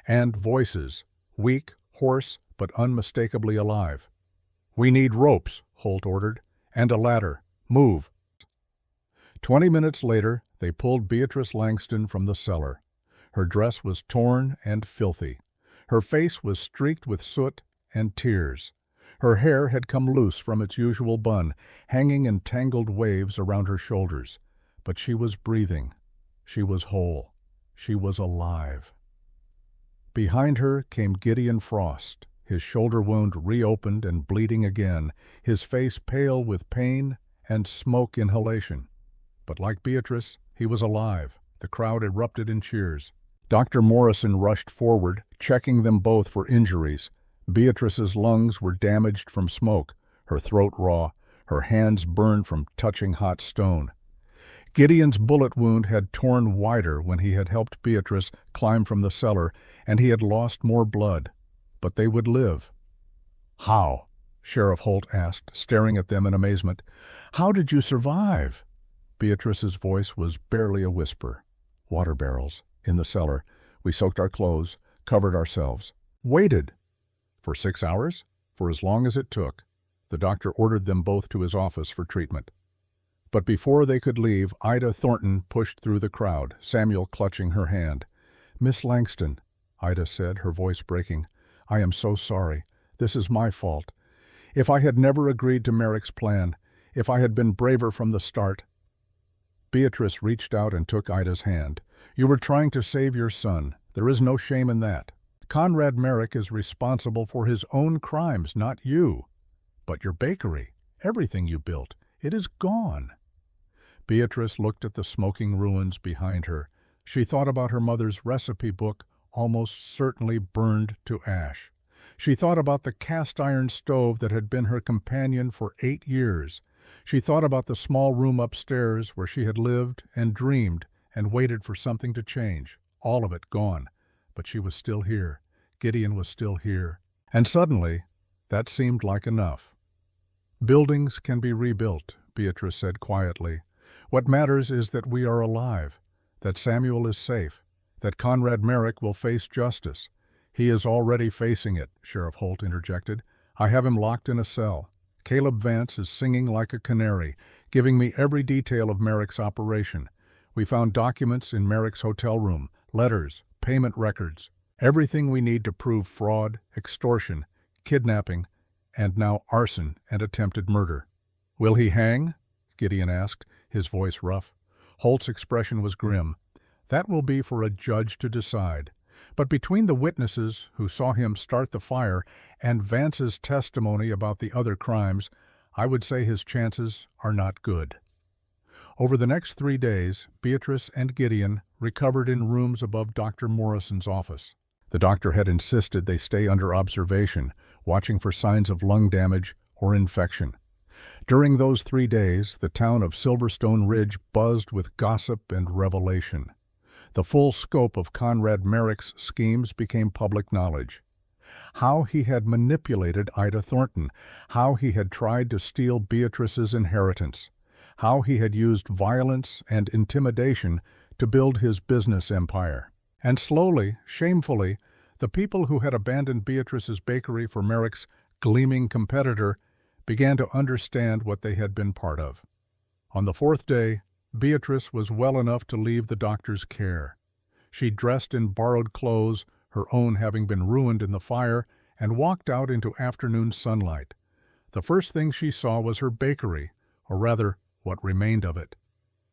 And voices, weak, hoarse, but unmistakably alive. "We need ropes," Holt ordered, "and a ladder. Move." 20 minutes later, they pulled Beatrice Langston from the cellar. Her dress was torn and filthy. Her face was streaked with soot and tears. Her hair had come loose from its usual bun, hanging in tangled waves around her shoulders. But she was breathing. She was whole. She was alive. Behind her came Gideon Frost, his shoulder wound reopened and bleeding again, his face pale with pain and smoke inhalation. But like Beatrice, he was alive. The crowd erupted in cheers. Dr. Morrison rushed forward, checking them both for injuries. Beatrice's lungs were damaged from smoke, her throat raw, her hands burned from touching hot stone. Gideon's bullet wound had torn wider when he had helped Beatrice climb from the cellar, and he had lost more blood. But they would live. "How?" Sheriff Holt asked, staring at them in amazement. "How did you survive?" Beatrice's voice was barely a whisper. "Water barrels. In the cellar. We soaked our clothes, covered ourselves. Waited." "For 6 hours?" "For as long as it took." The doctor ordered them both to his office for treatment. But before they could leave, Ida Thornton pushed through the crowd, Samuel clutching her hand. "Miss Langston," Ida said, her voice breaking, "I am so sorry. This is my fault. If I had never agreed to Merrick's plan, if I had been braver from the start." Beatrice reached out and took Ida's hand. "You were trying to save your son. There is no shame in that. Conrad Merrick is responsible for his own crimes, not you. But your bakery, everything you built, it is gone." Beatrice looked at the smoking ruins behind her. She thought about her mother's recipe book, almost certainly burned to ash. She thought about the cast-iron stove that had been her companion for 8 years. She thought about the small room upstairs where she had lived and dreamed and waited for something to change. All of it gone. But she was still here. Gideon was still here. And suddenly, that seemed like enough. "Buildings can be rebuilt," Beatrice said quietly. "What matters is that we are alive, that Samuel is safe, that Conrad Merrick will face justice." "He is already facing it," Sheriff Holt interjected. "I have him locked in a cell. Caleb Vance is singing like a canary, giving me every detail of Merrick's operation. We found documents in Merrick's hotel room, letters, payment records, everything we need to prove fraud, extortion, kidnapping, and now arson and attempted murder. "Will he hang?" Gideon asked, his voice rough. Holt's expression was grim. "That will be for a judge to decide. But between the witnesses who saw him start the fire and Vance's testimony about the other crimes, I would say his chances are not good." Over the next 3 days, Beatrice and Gideon recovered in rooms above Dr. Morrison's office. The doctor had insisted they stay under observation, watching for signs of lung damage or infection. During those 3 days, the town of Silverstone Ridge buzzed with gossip and revelation. The full scope of Conrad Merrick's schemes became public knowledge. How he had manipulated Ida Thornton, how he had tried to steal Beatrice's inheritance, how he had used violence and intimidation to build his business empire. And slowly, shamefully, the people who had abandoned Beatrice's bakery for Merrick's gleaming competitor began to understand what they had been part of. On the 4th day, Beatrice was well enough to leave the doctor's care. She dressed in borrowed clothes, her own having been ruined in the fire, and walked out into afternoon sunlight. The first thing she saw was her bakery, or rather, what remained of it.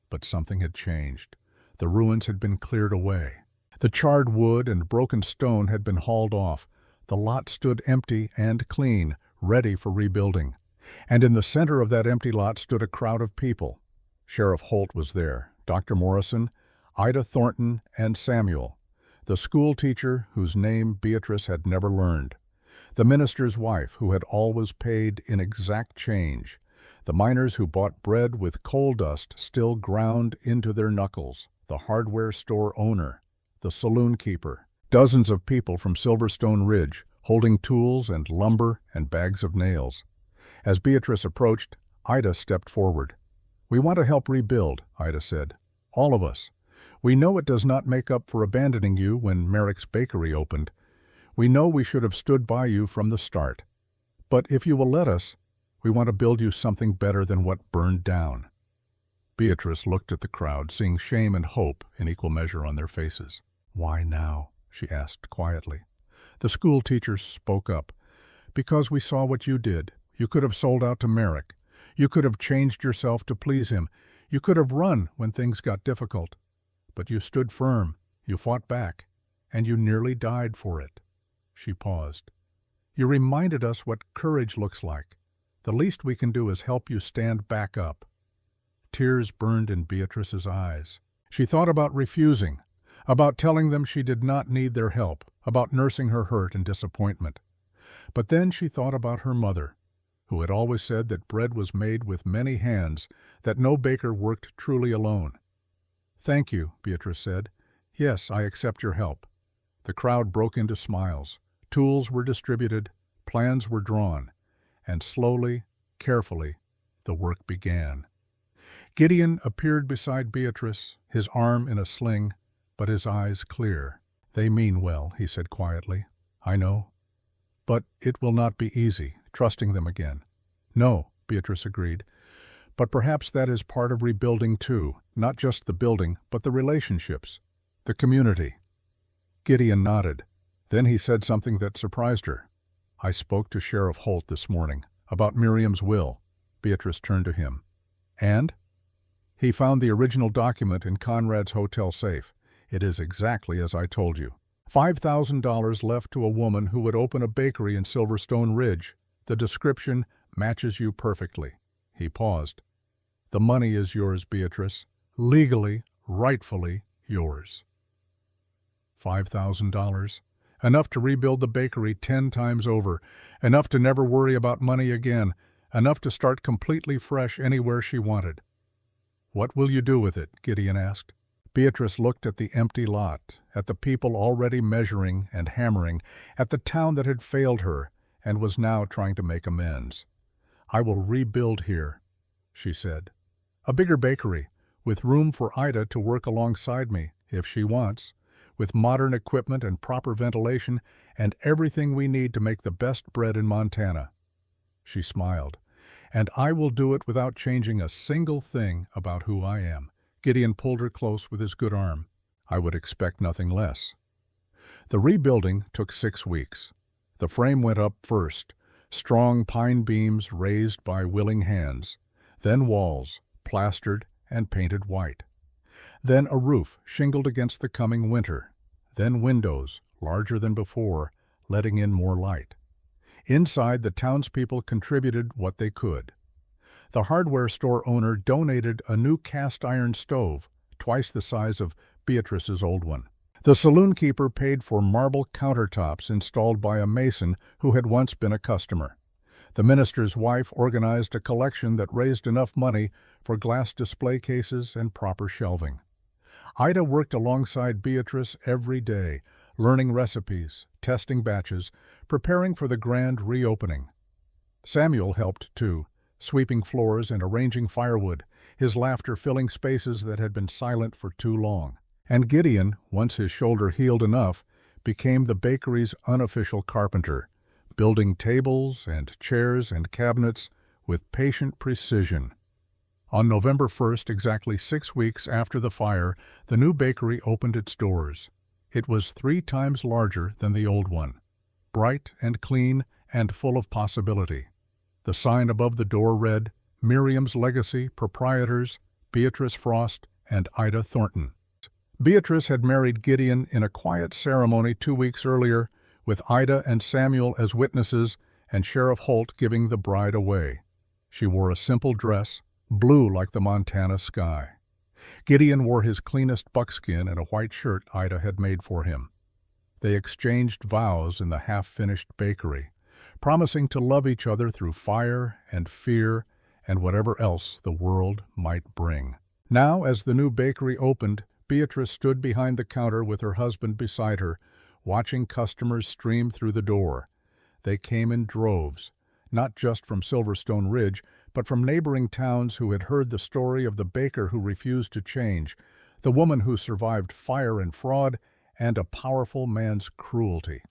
But something had changed. The ruins had been cleared away. The charred wood and broken stone had been hauled off. The lot stood empty and clean, ready for rebuilding. And in the center of that empty lot stood a crowd of people. Sheriff Holt was there, Dr. Morrison, Ida Thornton, and Samuel, the school teacher whose name Beatrice had never learned, the minister's wife who had always paid in exact change, the miners who bought bread with coal dust still ground into their knuckles, the hardware store owner, the saloon keeper, dozens of people from Silverstone Ridge holding tools and lumber and bags of nails. As Beatrice approached, Ida stepped forward. "We want to help rebuild," Ida said. "All of us. We know it does not make up for abandoning you when Merrick's bakery opened. We know we should have stood by you from the start. But if you will let us, we want to build you something better than what burned down." Beatrice looked at the crowd, seeing shame and hope in equal measure on their faces. "Why now?" she asked quietly. The school teacher spoke up. "Because we saw what you did. You could have sold out to Merrick. You could have changed yourself to please him. You could have run when things got difficult. But you stood firm, you fought back, and you nearly died for it." She paused. "You reminded us what courage looks like. The least we can do is help you stand back up." Tears burned in Beatrice's eyes. She thought about refusing, about telling them she did not need their help, about nursing her hurt and disappointment. But then she thought about her mother, who had always said that bread was made with many hands, that no baker worked truly alone. "Thank you," Beatrice said. "Yes, I accept your help." The crowd broke into smiles. Tools were distributed, plans were drawn, and slowly, carefully, the work began. Gideon appeared beside Beatrice, his arm in a sling, but his eyes clear. "They mean well," he said quietly. "I know. But it will not be easy, trusting them again." "No," Beatrice agreed. "But perhaps that is part of rebuilding too, not just the building, but the relationships, the community." Gideon nodded. Then he said something that surprised her. "I spoke to Sheriff Holt this morning about Miriam's will." Beatrice turned to him. "And?" "He found the original document in Conrad's hotel safe. It is exactly as I told you. $5,000 left to a woman who would open a bakery in Silverstone Ridge. The description matches you perfectly." He paused. "The money is yours, Beatrice. Legally, rightfully yours." $5,000. Enough to rebuild the bakery 10 times over. Enough to never worry about money again. Enough to start completely fresh anywhere she wanted. "What will you do with it?" Gideon asked. Beatrice looked at the empty lot, at the people already measuring and hammering, at the town that had failed her and was now trying to make amends. "I will rebuild here," she said. "A bigger bakery, with room for Ida to work alongside me, if she wants, with modern equipment and proper ventilation and everything we need to make the best bread in Montana." She smiled. "And I will do it without changing a single thing about who I am." Gideon pulled her close with his good arm. "I would expect nothing less." The rebuilding took 6 weeks. The frame went up first. strong pine beams raised by willing hands, then walls, plastered and painted white, then a roof shingled against the coming winter, then windows, larger than before, letting in more light. Inside, the townspeople contributed what they could. The hardware store owner donated a new cast-iron stove, twice the size of Beatrice's old one. The saloon keeper paid for marble countertops installed by a mason who had once been a customer. The minister's wife organized a collection that raised enough money for glass display cases and proper shelving. Ida worked alongside Beatrice every day, learning recipes, testing batches, preparing for the grand reopening. Samuel helped too, sweeping floors and arranging firewood, his laughter filling spaces that had been silent for too long. And Gideon, once his shoulder healed enough, became the bakery's unofficial carpenter, building tables and chairs and cabinets with patient precision. On November 1st, exactly 6 weeks after the fire, the new bakery opened its doors. It was 3 times larger than the old one, bright and clean and full of possibility. The sign above the door read, "Miriam's Legacy, Proprietors, Beatrice Frost and Ida Thornton." Beatrice had married Gideon in a quiet ceremony 2 weeks earlier, with Ida and Samuel as witnesses and Sheriff Holt giving the bride away. She wore a simple dress, blue like the Montana sky. Gideon wore his cleanest buckskin and a white shirt Ida had made for him. They exchanged vows in the half-finished bakery, promising to love each other through fire and fear and whatever else the world might bring. Now, as the new bakery opened, Beatrice stood behind the counter with her husband beside her, watching customers stream through the door. They came in droves, not just from Silverstone Ridge, but from neighboring towns who had heard the story of the baker who refused to change, the woman who survived fire and fraud, and a powerful man's cruelty.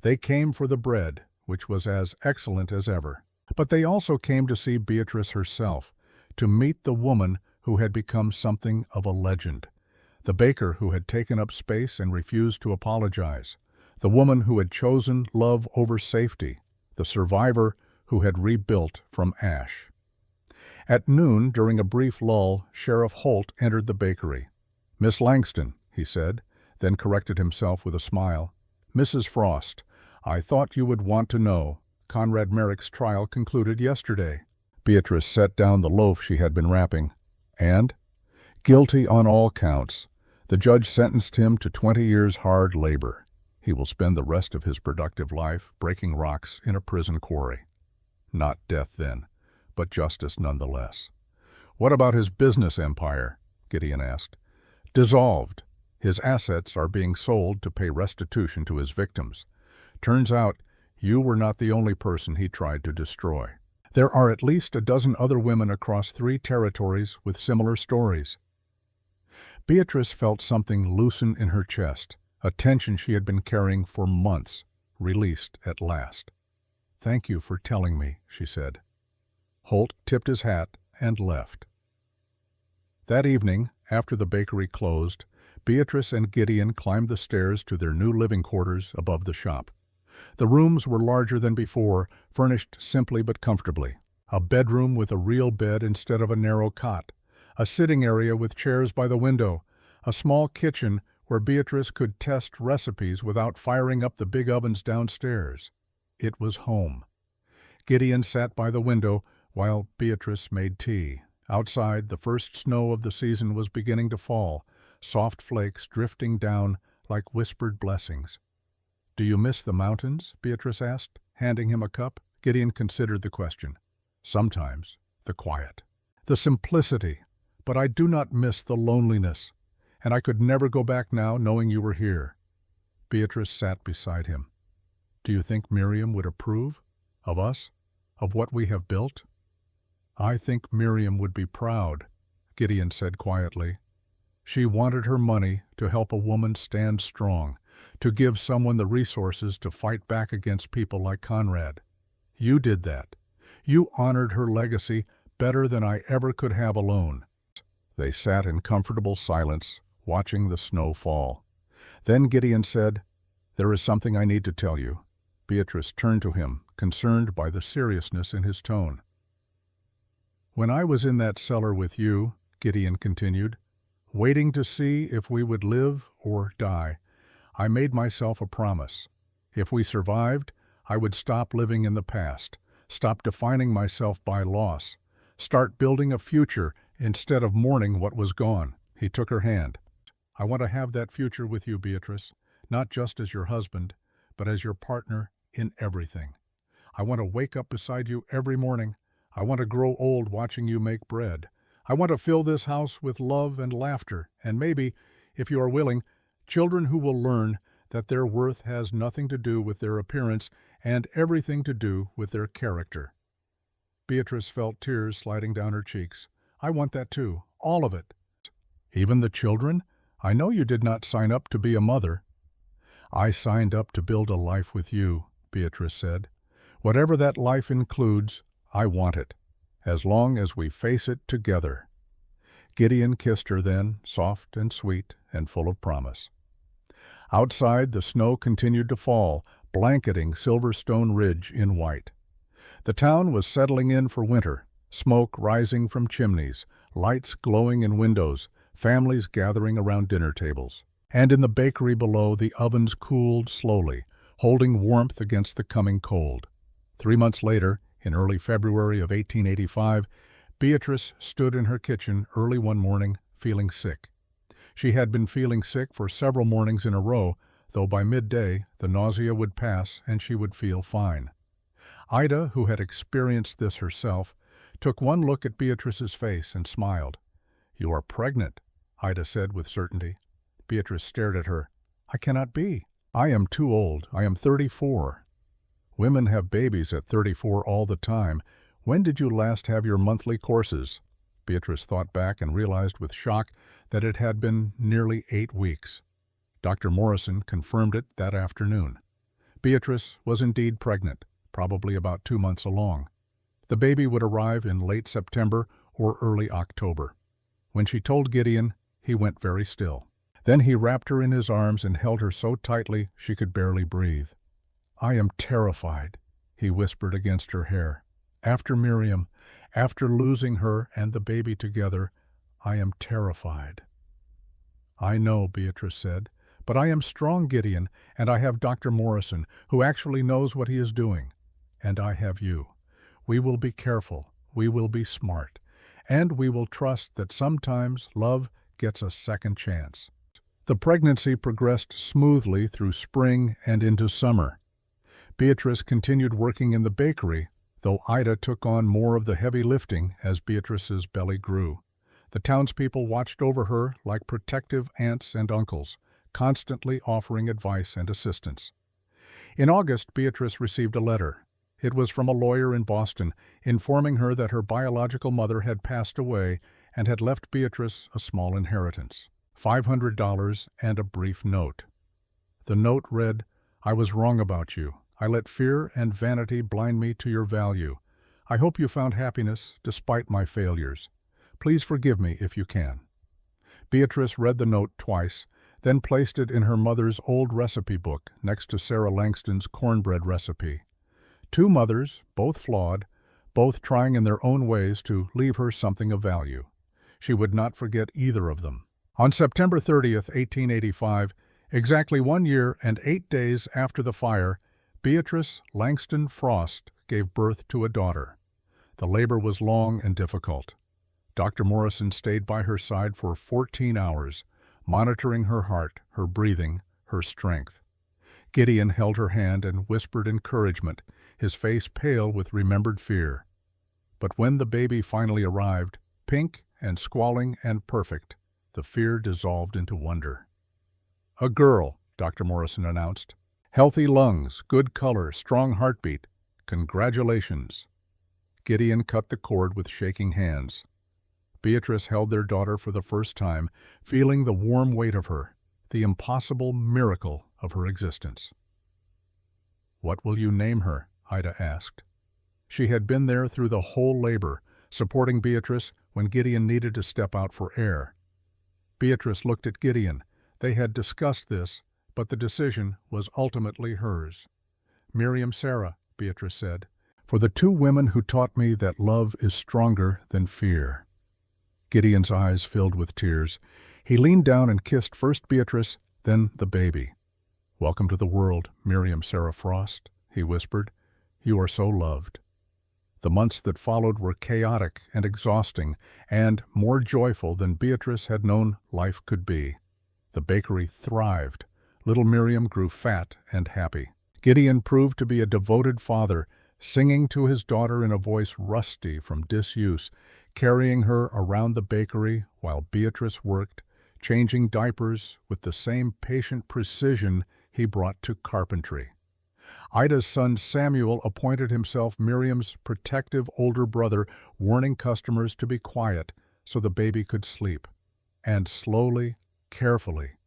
They came for the bread, which was as excellent as ever. But they also came to see Beatrice herself, to meet the woman who had become something of a legend, the baker who had taken up space and refused to apologize, the woman who had chosen love over safety, the survivor who had rebuilt from ash. At noon, during a brief lull, Sheriff Holt entered the bakery. "Miss Langston," he said, then corrected himself with a smile. "Mrs. Frost, I thought you would want to know. Conrad Merrick's trial concluded yesterday." Beatrice set down the loaf she had been wrapping. "And?" "Guilty on all counts. The judge sentenced him to 20 years hard labor. He will spend the rest of his productive life breaking rocks in a prison quarry." "Not death, then, but justice nonetheless." "What about his business empire?" Gideon asked. "Dissolved. His assets are being sold to pay restitution to his victims. Turns out you were not the only person he tried to destroy. There are at least a dozen other women across 3 territories with similar stories." Beatrice felt something loosen in her chest, a tension she had been carrying for months, released at last. "Thank you for telling me," she said. Holt tipped his hat and left. That evening, after the bakery closed, Beatrice and Gideon climbed the stairs to their new living quarters above the shop. The rooms were larger than before, furnished simply but comfortably. A bedroom with a real bed instead of a narrow cot, a sitting area with chairs by the window, a small kitchen where Beatrice could test recipes without firing up the big ovens downstairs. It was home. Gideon sat by the window while Beatrice made tea. Outside, the first snow of the season was beginning to fall, soft flakes drifting down like whispered blessings. "Do you miss the mountains?" Beatrice asked, handing him a cup. Gideon considered the question. "Sometimes. The quiet. The simplicity. But I do not miss the loneliness. And I could never go back now knowing you were here." Beatrice sat beside him. "Do you think Miriam would approve? Of us? Of what we have built?" "I think Miriam would be proud," Gideon said quietly. "She wanted her money to help a woman stand strong, to give someone the resources to fight back against people like Conrad. You did that. You honored her legacy better than I ever could have alone." They sat in comfortable silence, watching the snow fall. Then Gideon said, "There is something I need to tell you. Beatrice turned to him, concerned by the seriousness in his tone. "When I was in that cellar with you," Gideon continued, "waiting to see if we would live or die, I made myself a promise. If we survived, I would stop living in the past, stop defining myself by loss, start building a future instead of mourning what was gone." He took her hand. "I want to have that future with you, Beatrice, not just as your husband, but as your partner in everything. I want to wake up beside you every morning. I want to grow old watching you make bread. I want to fill this house with love and laughter, and maybe, if you are willing, children who will learn that their worth has nothing to do with their appearance and everything to do with their character." Beatrice felt tears sliding down her cheeks. "I want that too, all of it." "Even the children? I know you did not sign up to be a mother." "I signed up to build a life with you," Beatrice said. "Whatever that life includes, I want it, as long as we face it together." Gideon kissed her then, soft and sweet and full of promise. Outside, the snow continued to fall, blanketing Silverstone Ridge in white. The town was settling in for winter, smoke rising from chimneys, lights glowing in windows, families gathering around dinner tables. And in the bakery below, the ovens cooled slowly, holding warmth against the coming cold. 3 months later, in early February of 1885, Beatrice stood in her kitchen early one morning, feeling sick. She had been feeling sick for several mornings in a row, though by midday the nausea would pass and she would feel fine. Ida, who had experienced this herself, took one look at Beatrice's face and smiled. "You are pregnant," Ida said with certainty. Beatrice stared at her. "I cannot be. I am too old. I am 34. "Women have babies at 34 all the time. When did you last have your monthly courses?" Beatrice thought back and realized with shock that it had been nearly 8 weeks. Dr. Morrison confirmed it that afternoon. Beatrice was indeed pregnant, probably about 2 months along. The baby would arrive in late September or early October. When she told Gideon, he went very still. Then he wrapped her in his arms and held her so tightly she could barely breathe. "I am terrified," he whispered against her hair. "After Miriam, after losing her and the baby together, I am terrified." "I know," Beatrice said, "but I am strong, Gideon, and I have Dr. Morrison, who actually knows what he is doing. And I have you. We will be careful, we will be smart, and we will trust that sometimes love gets a second chance." The pregnancy progressed smoothly through spring and into summer. Beatrice continued working in the bakery, though Ida took on more of the heavy lifting as Beatrice's belly grew. The townspeople watched over her like protective aunts and uncles, constantly offering advice and assistance. In August, Beatrice received a letter. It was from a lawyer in Boston, informing her that her biological mother had passed away and had left Beatrice a small inheritance, $500 and a brief note. The note read, "I was wrong about you. I let fear and vanity blind me to your value. I hope you found happiness despite my failures. Please forgive me if you can." Beatrice read the note twice, then placed it in her mother's old recipe book next to Sarah Langston's cornbread recipe. 2 mothers, both flawed, both trying in their own ways to leave her something of value. She would not forget either of them. On September 30th, 1885, exactly 1 year and 8 days after the fire, Beatrice Langston Frost gave birth to a daughter. The labor was long and difficult. Dr. Morrison stayed by her side for 14 hours, monitoring her heart, her breathing, her strength. Gideon held her hand and whispered encouragement, his face pale with remembered fear. But when the baby finally arrived, pink and squalling and perfect, the fear dissolved into wonder. "A girl," Dr. Morrison announced. "Healthy lungs, good color, strong heartbeat. Congratulations." Gideon cut the cord with shaking hands. Beatrice held their daughter for the first time, feeling the warm weight of her, the impossible miracle of her existence. "What will you name her?" Ida asked. She had been there through the whole labor, supporting Beatrice when Gideon needed to step out for air. Beatrice looked at Gideon. They had discussed this, but the decision was ultimately hers. Miriam Sarah, Beatrice said, for the two women who taught me that love is stronger than fear. Gideon's eyes filled with tears. He leaned down and kissed first Beatrice, then the baby. "Welcome to the world, Miriam Sarah Frost," he whispered. "You are so loved." The months that followed were chaotic and exhausting, and more joyful than Beatrice had known life could be. The bakery thrived. Little Miriam grew fat and happy. Gideon proved to be a devoted father, singing to his daughter in a voice rusty from disuse, carrying her around the bakery while Beatrice worked, changing diapers with the same patient precision he brought to carpentry. Ida's son Samuel appointed himself Miriam's protective older brother, warning customers to be quiet so the baby could sleep. And slowly, carefully,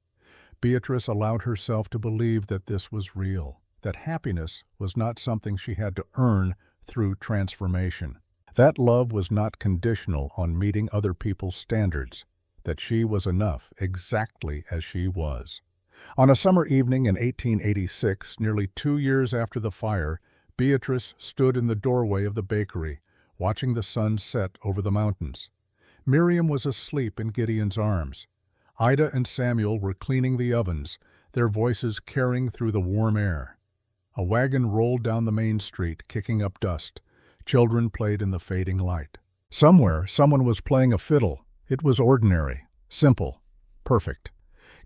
Beatrice allowed herself to believe that this was real, that happiness was not something she had to earn through transformation. That love was not conditional on meeting other people's standards, that she was enough exactly as she was. On a summer evening in 1886, nearly 2 years after the fire, Beatrice stood in the doorway of the bakery, watching the sun set over the mountains. Miriam was asleep in Gideon's arms. Ida and Samuel were cleaning the ovens, their voices carrying through the warm air. A wagon rolled down the main street, kicking up dust. Children played in the fading light. Somewhere, someone was playing a fiddle. It was ordinary, simple, perfect.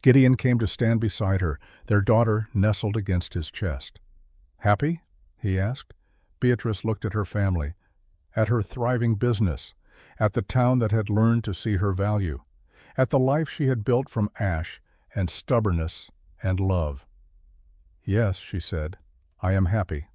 Gideon came to stand beside her, their daughter nestled against his chest. "Happy?" he asked. Beatrice looked at her family, at her thriving business, at the town that had learned to see her value, at the life she had built from ash and stubbornness and love. "Yes," she said, "I am happy."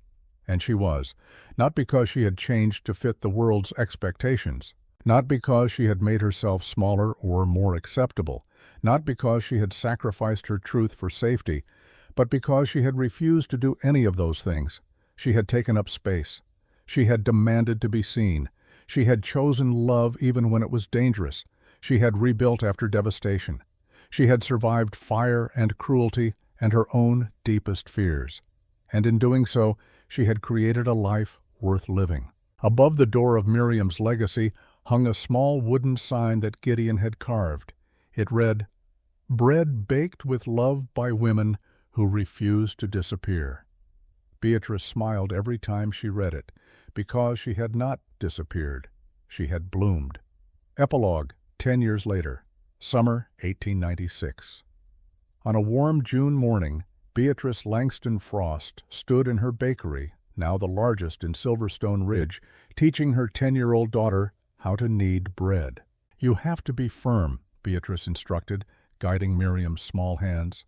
And she was, not because she had changed to fit the world's expectations, not because she had made herself smaller or more acceptable, not because she had sacrificed her truth for safety, but because she had refused to do any of those things. She had taken up space. She had demanded to be seen. She had chosen love even when it was dangerous. She had rebuilt after devastation. She had survived fire and cruelty and her own deepest fears. And in doing so, she had created a life worth living. Above the door of Miriam's legacy hung a small wooden sign that Gideon had carved. It read, "Bread baked with love by women who refuse to disappear." Beatrice smiled every time she read it, because she had not disappeared. She had bloomed. Epilogue, 10 years later, summer 1896. On a warm June morning, Beatrice Langston Frost stood in her bakery, now the largest in Silverstone Ridge, teaching her 10-year-old daughter how to knead bread. "You have to be firm," Beatrice instructed, guiding Miriam's small hands.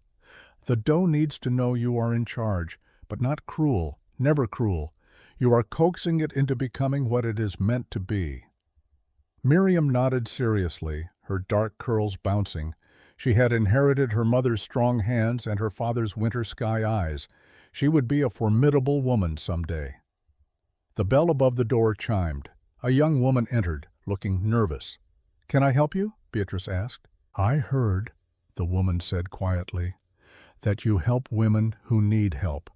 "The dough needs to know you are in charge, but not cruel, never cruel. You are coaxing it into becoming what it is meant to be." Miriam nodded seriously, her dark curls bouncing. She had inherited her mother's strong hands and her father's winter sky eyes. She would be a formidable woman someday. The bell above the door chimed. A young woman entered, looking nervous. "Can I help you?" Beatrice asked. "I heard," the woman said quietly, "that you help women who need help,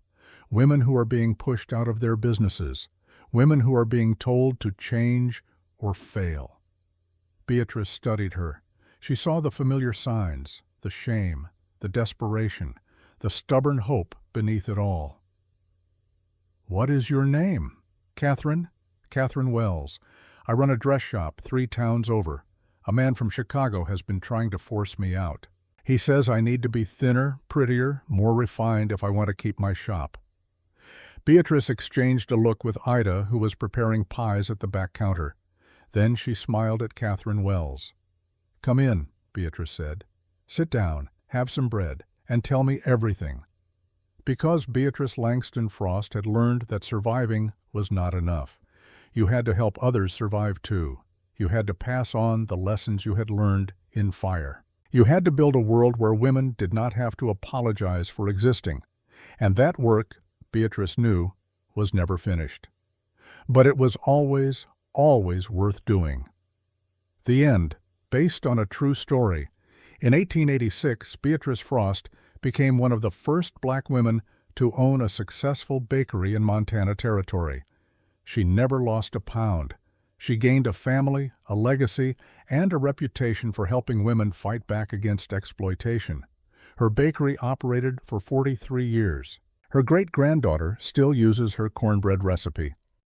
women who are being pushed out of their businesses, women who are being told to change or fail." Beatrice studied her. She saw the familiar signs, the shame, the desperation, the stubborn hope beneath it all. "What is your name?" "Catherine. Catherine Wells. I run a dress shop 3 towns over. A man from Chicago has been trying to force me out. He says I need to be thinner, prettier, more refined if I want to keep my shop." Beatrice exchanged a look with Ida, who was preparing pies at the back counter. Then she smiled at Catherine Wells. "Come in," Beatrice said. "Sit down, have some bread, and tell me everything." Because Beatrice Langston Frost had learned that surviving was not enough. You had to help others survive too. You had to pass on the lessons you had learned in fire. You had to build a world where women did not have to apologize for existing. And that work, Beatrice knew, was never finished. But it was always, always worth doing. The end, based on a true story. In 1886, Beatrice Frost became one of the first black women to own a successful bakery in Montana Territory. She never lost a pound. She gained a family, a legacy, and a reputation for helping women fight back against exploitation. Her bakery operated for 43 years. Her great-granddaughter still uses her cornbread recipe.